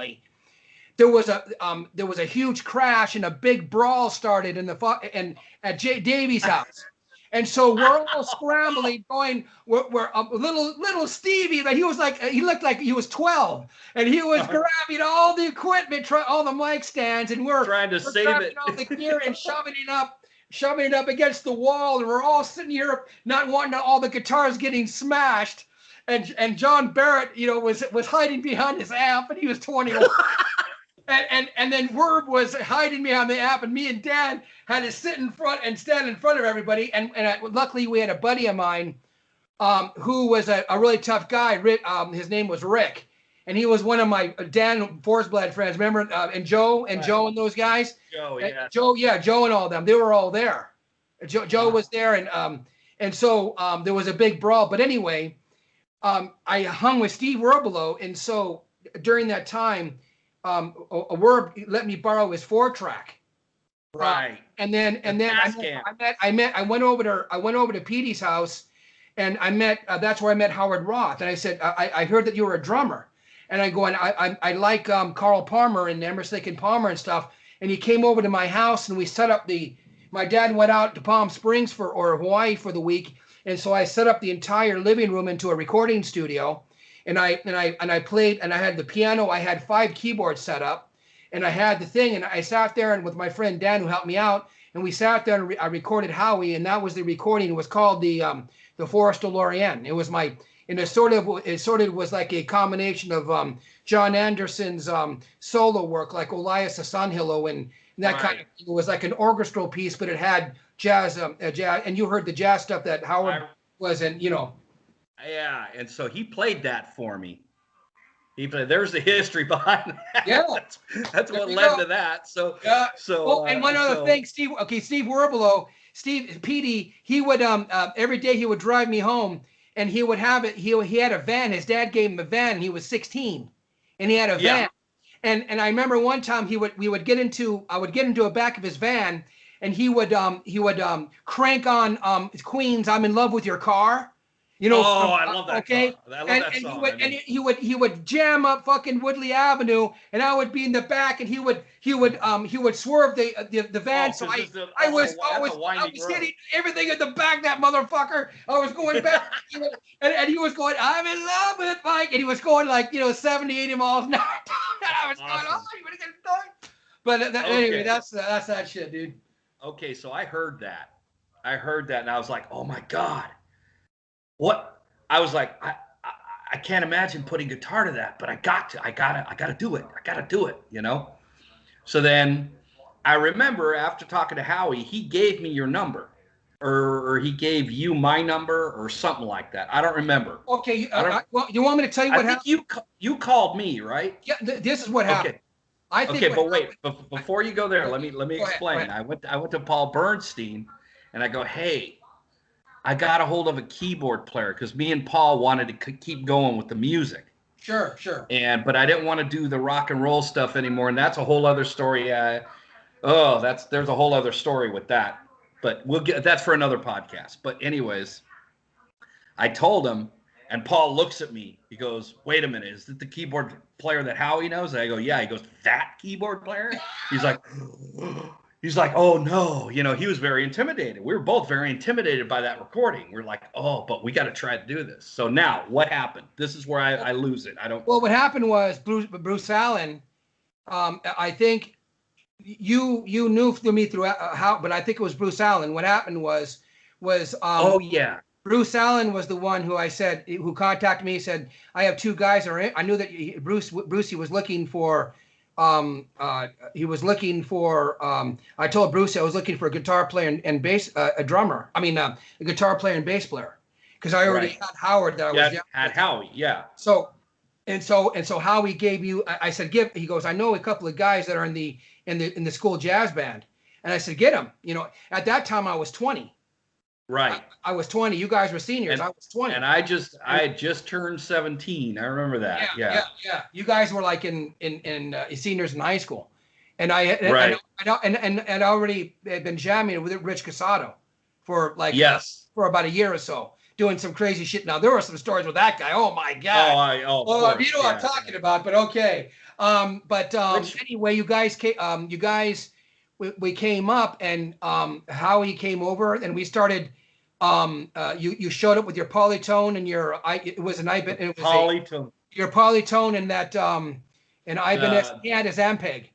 there was a huge crash, and a big brawl started at Davy's house. And so we're all scrambling, going. We're little Stevie, but he looked like he was 12, and he was grabbing all the equipment, all the mic stands, and we're trying to save it, all the gear and shoving it up against the wall, and we're all sitting here not wanting all the guitars getting smashed. And John Barrett, was hiding behind his amp, and he was 21. And then Werb was hiding behind the amp, and me and Dan had to sit in front and stand in front of everybody. And luckily, we had a buddy of mine who was a really tough guy. His name was Rick, and he was one of my Dan Forsblad friends. Remember, and Joe and Joe and those guys. Joe, yeah. Joe and all of them. They were all there. Joe was there, and so there was a big brawl. But anyway, I hung with Steve Werbelow, and so during that time. A Werb let me borrow his 4-track, right? And then I went over to Petey's house, and I met. That's where I met Howard Roth, and I said, I heard that you were a drummer, and I go, and I like Carl Palmer and Emerson Lake and Palmer and stuff, and he came over to my house, and we set up my dad went out to Palm Springs or Hawaii for the week, and so I set up the entire living room into a recording studio. And I played, and I had the piano. I had 5 keyboards set up, and I had the thing. And I sat there and with my friend Dan, who helped me out, and we sat there and I recorded Howie, and that was the recording. It was called the Forest of Lorraine. It was it sort of was like a combination of John Anderson's solo work, like Elias Sanhillo and that kind of. It was like an orchestral piece, but it had jazz, and you heard the jazz stuff that Howard was in, Yeah, and so he played that for me. There's the history behind that. Yeah, that's what led to that. So yeah. So and one other thing, Steve Werbelow, Petey, he would every day he would drive me home, and he would have it. He had a van. His dad gave him a van, and he was 16, and he had a van. And I remember one time I would get into a back of his van, and he would crank on Queen's "I'm in Love with Your Car." I love that. Okay, song. I love that song. He would jam up fucking Woodley Avenue, and I would be in the back, and he would swerve the van. So I was hitting everything at the back. That motherfucker. I was going back, and he was going, "I'm in love with Mike," and he was going 70, 80 miles an hour. And I was going, "Oh, you want to get it done?" But anyway, that's that shit, dude. Okay, so I heard that, and I was like, "Oh my god." What? I was like, I can't imagine putting guitar to that, but I gotta do it, So then I remember after talking to Howie, he gave me your number, or he gave you my number, or something like that. I don't remember. Okay, you want me to tell you what happened? You called me, right? Yeah, this is what happened. Okay. But wait, before you go there, let me explain. I went to Paul Bernstein, and I go, hey. I got a hold of a keyboard player because me and Paul wanted to keep going with the music. Sure. But I didn't want to do the rock and roll stuff anymore, and that's a whole other story. There's a whole other story with that. But that's for another podcast. But anyways, I told him, and Paul looks at me. He goes, "Wait a minute, is it the keyboard player that Howie knows?" And I go, "Yeah." He goes, "That keyboard player?" He's like, "Oh no," he was very intimidated. We were both very intimidated by that recording. We're like, "Oh, but we got to try to do this." So now what happened? This is where I lose it. I don't. Well, what happened was Bruce Allen, I think you knew through me through how, but I think it was Bruce Allen. What happened was Oh yeah, Bruce Allen was the one who I said who contacted me. He said I have two guys that are in. I knew that Brucey was looking for. He was looking for. I told Bruce I was looking for a guitar player and bass, a drummer. I mean, a guitar player and bass player, because I already right. had Howard that I Yeah, was. had Howie. Yeah, So, and so Howie gave you. I said give. He goes. I know a couple of guys that are in the school jazz band, and I said get them. At that time I was 20. right. I was 20. You guys were seniors. And I was 20. and I had just turned 17. I remember that. Yeah. Yeah. You guys were like in seniors in high school, and Right. I already had been jamming with Rich Casado for like Yes. for about a year or so, doing some crazy shit. Now there were some stories with that guy. Oh my Oh, god. of Well, course. you know what I'm Yeah. talking about, but okay. Which Anyway, you guys, we came up, and Howie came over, and we started. You showed up with your polytone and it was an Ibanez, it was Polytone. your polytone and that and Ibanez. The He had his Ampeg.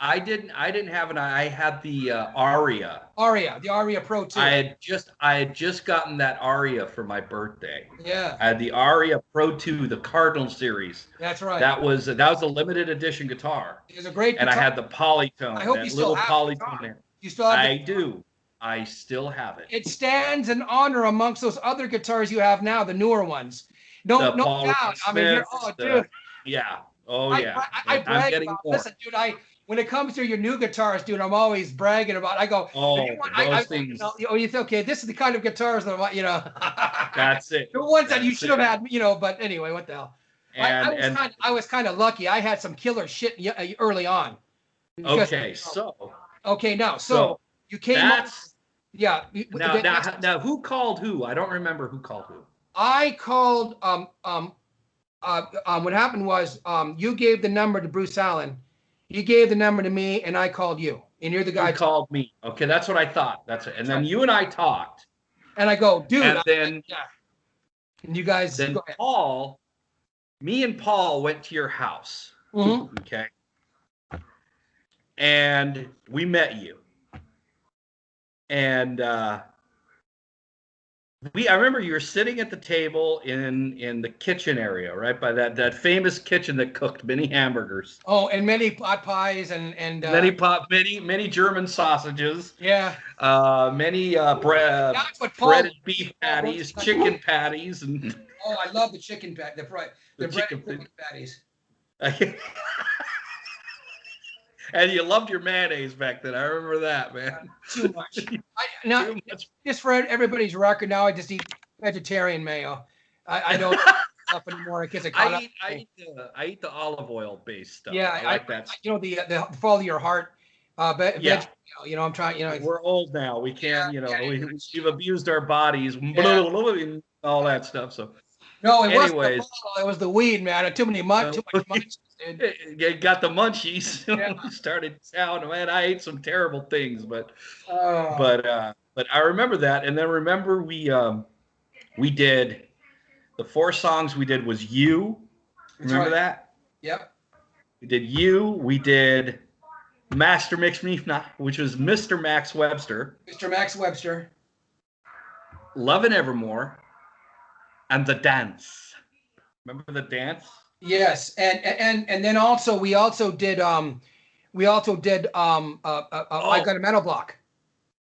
I didn't have I had the Aria. Aria, the Aria Pro 2. I had just gotten that Aria for my birthday. Yeah, I had the Aria Pro 2, the Cardinal series. that's right. That was a limited edition guitar. It was a great And I guitar. had the Polytone, I hope that you still little have the Polytone guitar. there. You still have I the, do. I still have it. it stands in honor amongst those other guitars you have now, the newer ones. The No Paul doubt. I mean, you're, Smiths, dude. Yeah. Oh I, yeah. I I'm brag getting about. more. Listen, dude. When it comes to your new guitars, dude, I'm always bragging about. I go. Oh, those You things. know, you think, okay, this is the kind of guitars that That's it. the ones that you That's should have it. had. But anyway, what the hell? And I was kind of lucky. I had some killer shit early on. Because- okay, so Okay, now so you came up. that's Yeah. now who called who? I don't remember who called who. I called. What happened was you gave the number to Bruce Allen. He gave the number to me, and I called you. And you're the guy. You called me. Okay, that's what I thought. That's it. And then you and I talked. And I go, dude. And then Yeah. And you guys. then Go ahead. me and Paul went to your house. Mhm. Okay. And we met you. And I remember you were sitting at the table in the kitchen area, right by that famous kitchen that cooked many hamburgers, Oh, and many pot pies and many German sausages, yeah. many That's what Paul. breaded beef patties, chicken patties, and Oh, I love the chicken pat, the breaded chicken chicken patties. and you loved your mayonnaise back then. I remember that, man. Too much. Now, Too much. just for everybody's record, now I just eat vegetarian mayo. I don't eat stuff anymore because it caught up. I eat the olive oil based stuff. Yeah, I like that. the follow your heart. Yeah. I'm trying. We're old now. We can't, we've abused our bodies, Yeah. and all that stuff. So, No, it wasn't the anyways. bottle, it was the weed, man. Too much munchies, dude. You got the munchies. Yeah. Started sound, man. I ate some terrible things, but Oh. but I remember that, and then remember we did the 4 songs we did was You. That's Remember right. that? Yep. We did You. We did Master Mix Me, which was Mr. Max Webster, Mr. Max Webster. Love and Evermore, and The Dance. Remember The Dance? Yes, and then also we also did I got a metal block.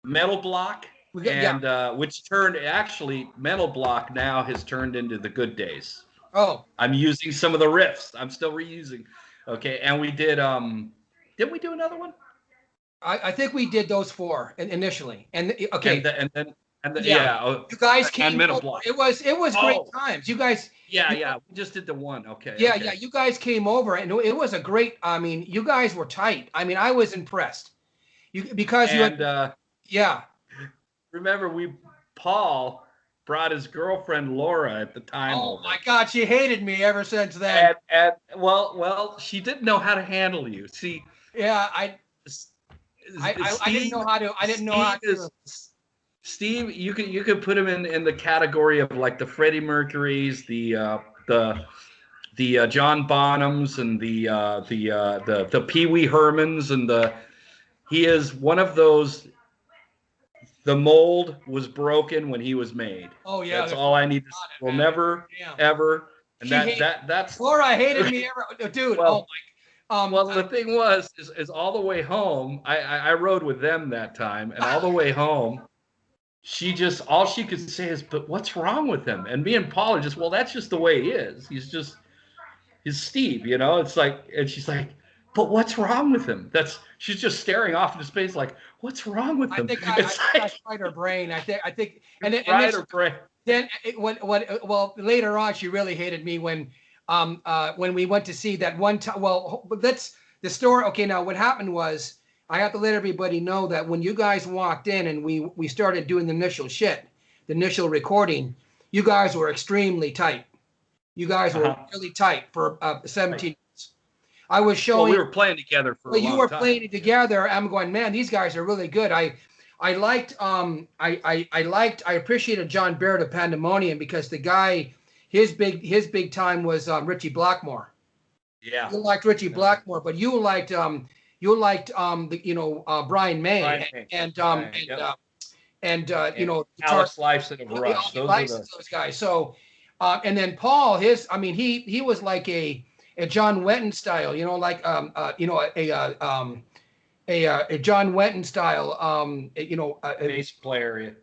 Metal Block, We got, and which turned actually Metal Block now has turned into The Good Days. Oh, I'm using some of the riffs. I'm still reusing. Okay, and we did didn't we do another one? I think we did those 4 initially, and okay, Yeah. you guys and came. Metal Over. Block. It was great Oh. times. You guys. Yeah. We just did the one. Okay. Yeah, okay. yeah. You guys came over, and it was a great. I mean, you guys were tight. I mean, I was impressed. Because you And had. Yeah. remember, Paul brought his girlfriend Laura at the time. Oh over. my God, she hated me ever since then. And well, she didn't know how to handle you. See, Yeah, I didn't know how to. I didn't know how to. Steve, you could put him in the category of like the Freddie Mercurys, the John Bonhams, and the Pee Wee Hermans, and the he is one of those. The mold was broken when he was made. Oh yeah, That's there's all no I need to say. doubt Will it, man. never, Yeah. ever, and She hated that's Laura hated me ever, dude. Oh well. my. Well, the thing was, is all the way home. I rode with them that time, and all the way home, she just all she could say is, "But what's wrong with him?" And me and Paul are just, well, that's just the way he is. He's Steve, you know. It's like, and she's like, "But what's wrong with him?" She's just staring off into space, like, "What's wrong with him?" I It's think I like fried her brain. I think, and right this, or brain. then well later on she really hated me when we went to see that one time. Well, that's the story. Okay, now what happened was I have to let everybody know that when you guys walked in and we started doing the initial shit, the initial recording, you guys were extremely tight. You guys were really tight for 17 years. I was showing. Well, we were playing together for Well, a you long were time. playing it together. I'm going, man, these guys are really good. I liked I appreciated John Barrett of Pandemonium because the guy, his big time was Richie Blackmore. Yeah. You liked Richie Blackmore, but you liked Brian May and you know, guitar, Alex Lifeson of Rush. Those are the those guys. So and then Paul, he was like a John Wetton style, you know, like a John Wetton style,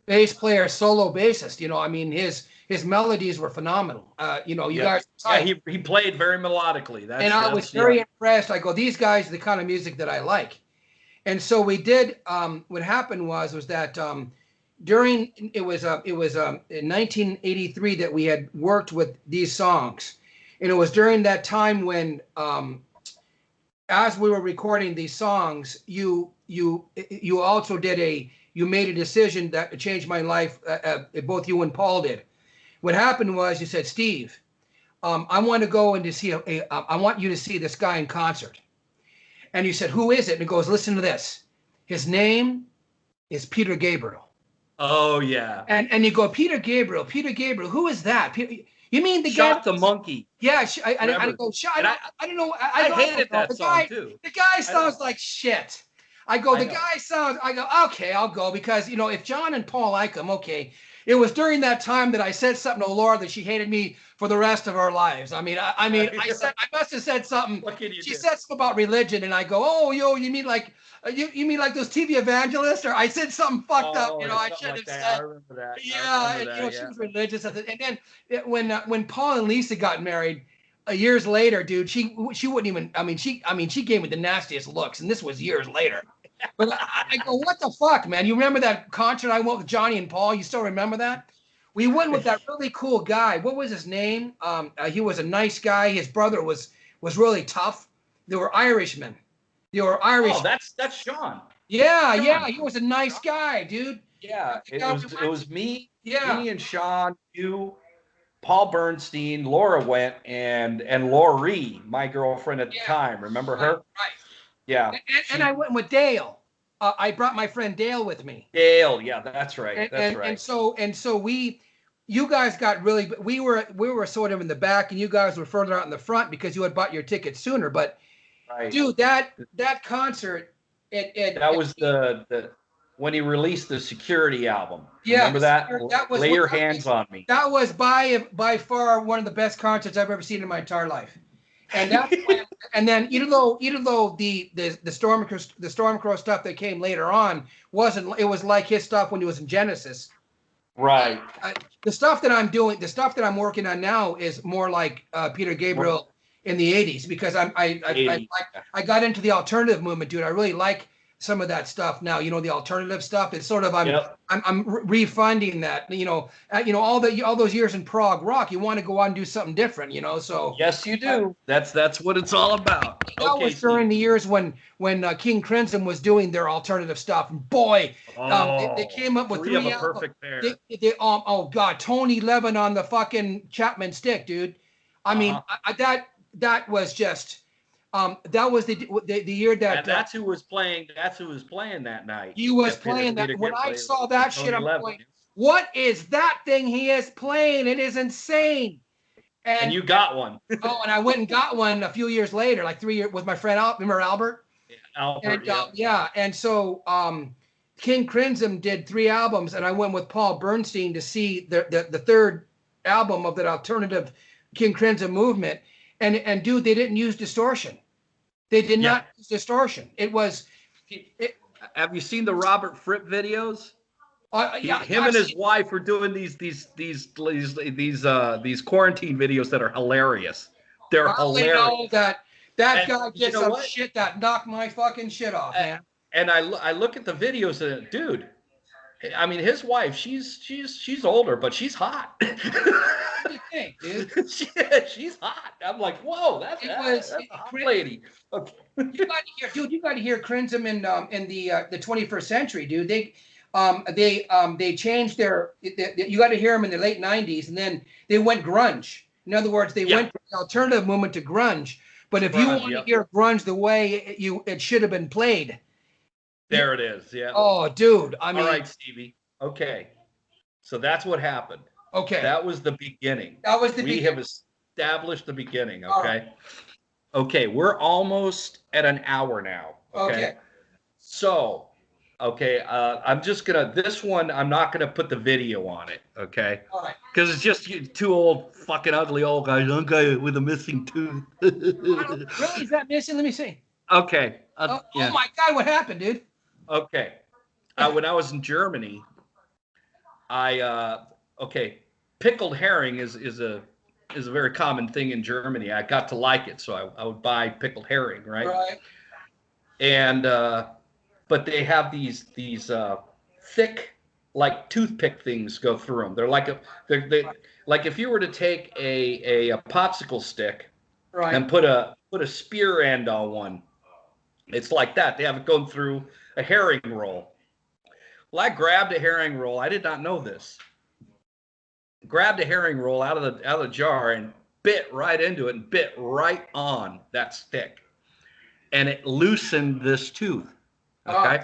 bass player, solo bassist. You know, I mean, his melodies were phenomenal. You guys. Yeah, he played very melodically. I was very impressed. I go, these guys are the kind of music that I like. And so we did. What happened was that during it was in 1983 that we had worked with these songs, and it was during that time when as we were recording these songs, you also you made a decision that changed my life. Both you and Paul did. What happened was you said, Steve, I want to go and to see I want you to see this guy in concert. And you said, who is it? And he goes, listen to this. His name is Peter Gabriel. Oh yeah. And you go, Peter Gabriel, who is that? You mean the Shot guy? the Monkey. Yeah, I go. I don't know. I hated that song too. The guy sounds like shit. I go. The guy sounds. I go. Okay, I'll go because if John and Paul like him, okay. It was during that time that I said something to Laura that she hated me for the rest of our lives. I must have said something. She said something about religion, and I go, oh, you mean like you mean like those TV evangelists? Or I said something fucked up. I shouldn't have said. I remember that. Yeah, she was religious, and then when Paul and Lisa got married. Years later, dude, she wouldn't even. She gave me the nastiest looks, and this was years later. But I go, what the fuck, man? You remember that concert I went with Johnny and Paul? You still remember that? We went with that really cool guy. What was his name? He was a nice guy. His brother was really tough. They were Irishmen. They were Irish. Oh, that's Sean. Yeah, Sean. He was a nice guy, dude. Yeah, it was me, me and Sean, you. Paul Bernstein, Laura went, and Laurie, my girlfriend at the time. Remember her? Right. Yeah. And I went with Dale. I brought my friend Dale with me. Dale, yeah, that's right. That's right. And so you guys got really. We were sort of in the back, and you guys were further out in the front because you had bought your ticket sooner. But dude, that concert, that was the when he released the Security album. Yeah, remember that? Lay Your Hands on Me. That was by far one of the best concerts I've ever seen in my entire life. And that's and then even though the Stormcrow stuff that came later on wasn't, it was like his stuff when he was in Genesis. Right. The stuff that I'm working on now is more like Peter Gabriel in the 80s because I got into the alternative movement, dude. I really like some of that stuff now, the alternative stuff. It's sort of I'm refinding that, all those years in prog rock, you want to go on and do something different, so yes, you do. That's what it's all about. That was during the years when King Crimson was doing their alternative stuff, and boy, they came up with three of a perfect pair. Oh god, Tony Levin on the fucking Chapman stick, dude. I mean, that was just. That was the year that. And that's who was playing. That's who was playing that night. He was playing that. When I saw that shit, I'm going, "What is that thing he is playing? It is insane." And you got one. And I went and got one a few years later, like 3 years, with my friend remember Albert? Albert, And so King Crimson did 3 albums, and I went with Paul Bernstein to see the third album of that alternative King Crimson movement. And dude, they didn't use distortion. They did not use distortion. It was. Have you seen the Robert Fripp videos? Him and his wife are doing these quarantine videos that are hilarious. They're hilarious. Know that guy did some shit that knocked my fucking shit off, man. And I look at the videos and dude, I mean his wife, she's older, but she's hot. What do you think, dude? She's hot. I'm like, whoa, that's a hot lady. Okay. You got to hear Crimson in the 21st century, dude. They changed their. You got to hear them in the late '90s, and then they went grunge. In other words, they went from the alternative movement to grunge. But if you want to hear grunge the way it should have been played, there it is. Yeah. Oh, dude. I mean. All right, Stevie. Okay. So that's what happened. Okay. That was the beginning. We have established the beginning. Okay. Right. Okay. We're almost at an hour now. Okay. So. Okay, I'm just this one, I'm not gonna put the video on it, okay? All right. Because it's just 2 old, fucking ugly old guys, one guy with a missing tooth. Really? Is that missing? Let me see. Okay. Yeah. Oh my God, what happened, dude? Okay. When I was in Germany, pickled herring is a very common thing in Germany. I got to like it, so I would buy pickled herring, right? Right. And but they have these thick, like toothpick things go through them. They're like like if you were to take a popsicle stick, right, and put a spear end on one, it's like that. They have it going through a herring roll. Well, I grabbed a herring roll. I did not know this. Grabbed a herring roll out of the jar and bit right into it and bit right on that stick, and it loosened this tooth. Okay.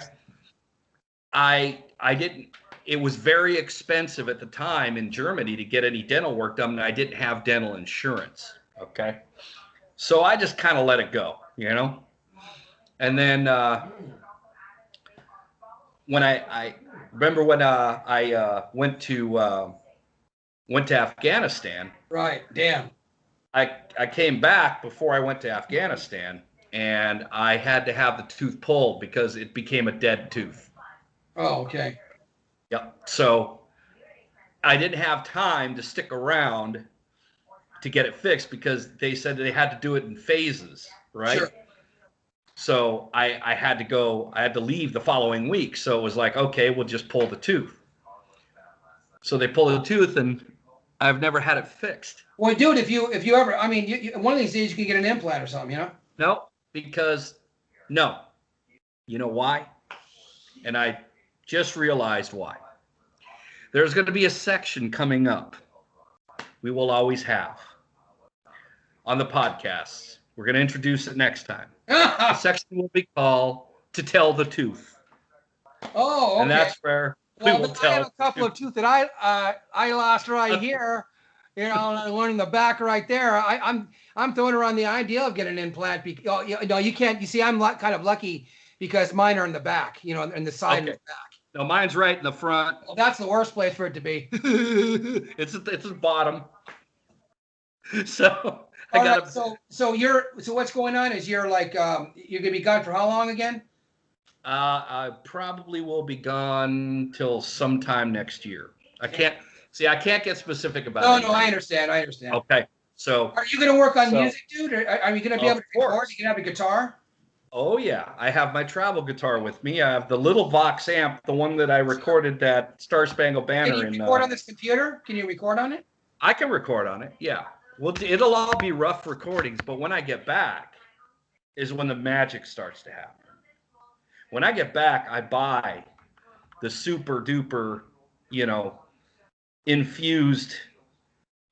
I didn't, it was very expensive at the time in Germany to get any dental work done, and I didn't have dental insurance. Okay. So I just kind of let it go, And then when I remember when I went to Afghanistan. Right. Damn. I came back before I went to Afghanistan. And I had to have the tooth pulled because it became a dead tooth. Oh, okay. Yep. So I didn't have time to stick around to get it fixed because they said they had to do it in phases, right? Sure. So I had to leave the following week. So it was like, okay, we'll just pull the tooth. So they pulled the tooth, and I've never had it fixed. Well, dude, if you ever, I mean, one of these days you can get an implant or something, No. Because, no. You know why? And I just realized why. There's going to be a section coming up we will always have on the podcasts. We're going to introduce it next time. The section will be called To Tell the Tooth. Oh, okay. And that's where we will tell. I have a couple of tooth that I lost right here. One in the back right there. I'm throwing around the idea of getting an implant. You can't. You see, I'm kind of lucky because mine are in the back. In the side and the back. No, mine's right in the front. Well, that's the worst place for it to be. It's at the bottom. So So what's going on is you're gonna be gone for how long again? I probably will be gone till sometime next year. I can't get specific about it. No, I understand. Okay. So are you going to work on music, dude? Or are you going to be able to record? Are you going to have a guitar? Oh, yeah. I have my travel guitar with me. I have the little Vox amp, the one that I recorded that Star Spangled Banner. Can you record on this computer? Can you record on it? I can record on it, yeah. Well, it'll all be rough recordings, but when I get back is when the magic starts to happen. When I get back, I buy the super duper, infused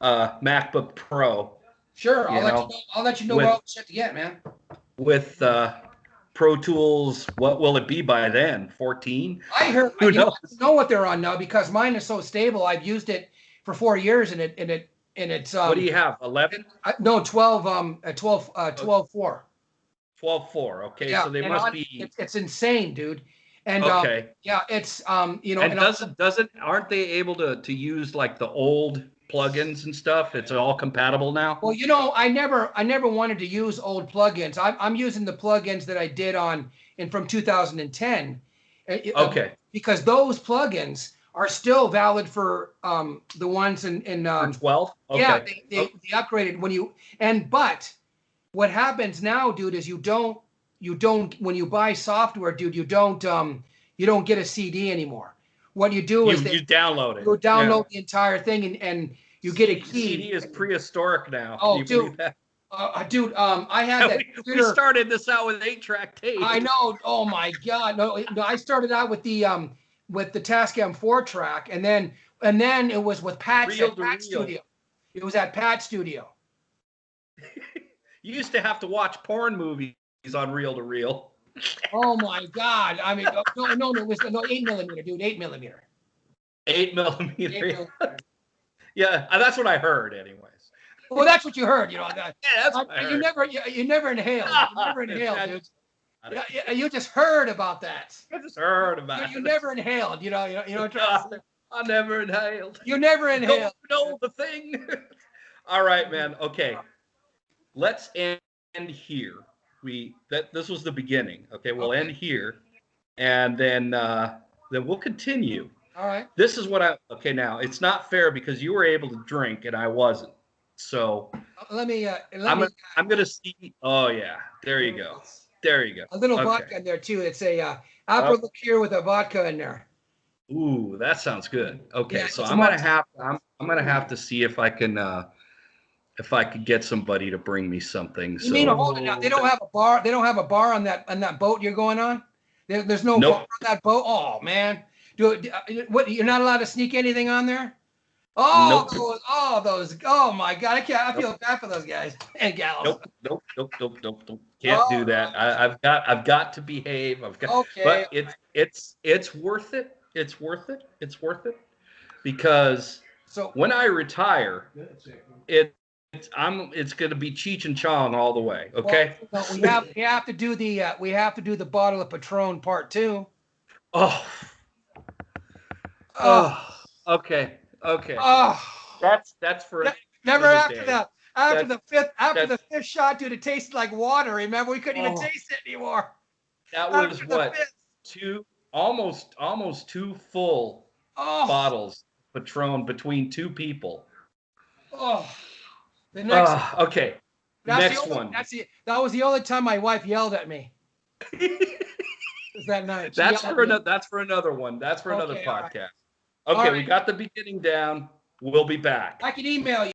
MacBook Pro. Sure, I'll let you know what shit to get, man. With Pro Tools, what will it be by then? 14? I heard. I don't know what they're on now because mine is so stable. I've used it for 4 years, and it's. What do you have? 11? No, 12. 12.4. 12.4. Okay, Yeah, so they and must be it's insane, dude. And okay. yeah, it's And doesn't aren't they able to use like the old plugins and stuff? It's all compatible now. well, I never wanted to use old plugins. I'm using the plugins that I did from 2010, Okay, because those plugins are still valid for the ones in for 12. yeah, Okay. they upgraded but what happens now, dude, is you don't when you buy software, dude, you don't get a CD anymore. What you do is You download it. you Yeah. download the entire thing and you get a key. CD is prehistoric now. Can Oh, you believe dude, that? I had that We computer. started this out with 8-track tape. I know. Oh my God. No, I started out with the Tascam 4-track, and then it was with Pat's Reel at to Pat reel. Studio. It was at Pat Studio. You used to have to watch porn movies on reel to reel. Oh my God. I mean, no, it was no 8mm, dude, 8mm. 8 8 millimeter. millimeter. Yeah, that's what I heard, anyways. Well, that's what you heard, That, Yeah, that's what I heard. you never inhaled. You never inhaled, dude. You just heard about that. I just heard about You it. never inhaled. You know what I'm saying? I never inhaled. You never inhaled. Don't know the thing. All right, man. Okay, let's end here. This was the beginning. Okay, we'll end here, and then we'll continue. All right. This is what okay, now it's not fair because you were able to drink and I wasn't. So Let me. I'm gonna see. Oh yeah, there you go. There you go. A little Okay. vodka in there too. It's a apple liqueur with a vodka in there. Ooh, that sounds good. Okay, Yeah, so it's I'm gonna have to see if I can get somebody to bring me something. You So mean hold it now? They don't have a bar. They don't have a bar on that boat you're going on. There's no Nope. bar on that boat. Oh man, what? You're not allowed to sneak anything on there. Oh, Nope. those. Oh my God, I can't. I feel bad for those guys and gals. Nope. Can't do that. I've got to behave. Okay. But it's worth it. It's worth it. It's worth it because when I retire, it's going to be Cheech and Chong all the way. Okay. Well, we have to do the bottle of Patron part 2. Oh. Okay. That's for never after day. that. After the fifth shot, dude, it tasted like water. Remember, we couldn't even taste it anymore. That was what, almost 2 full bottles Patron between 2 people. Oh, the next. Okay. Next one. That was the only time my wife yelled at me. Was that night? That's for another one. That's for another podcast. Right. Okay, we got the beginning down. We'll be back. I can email you.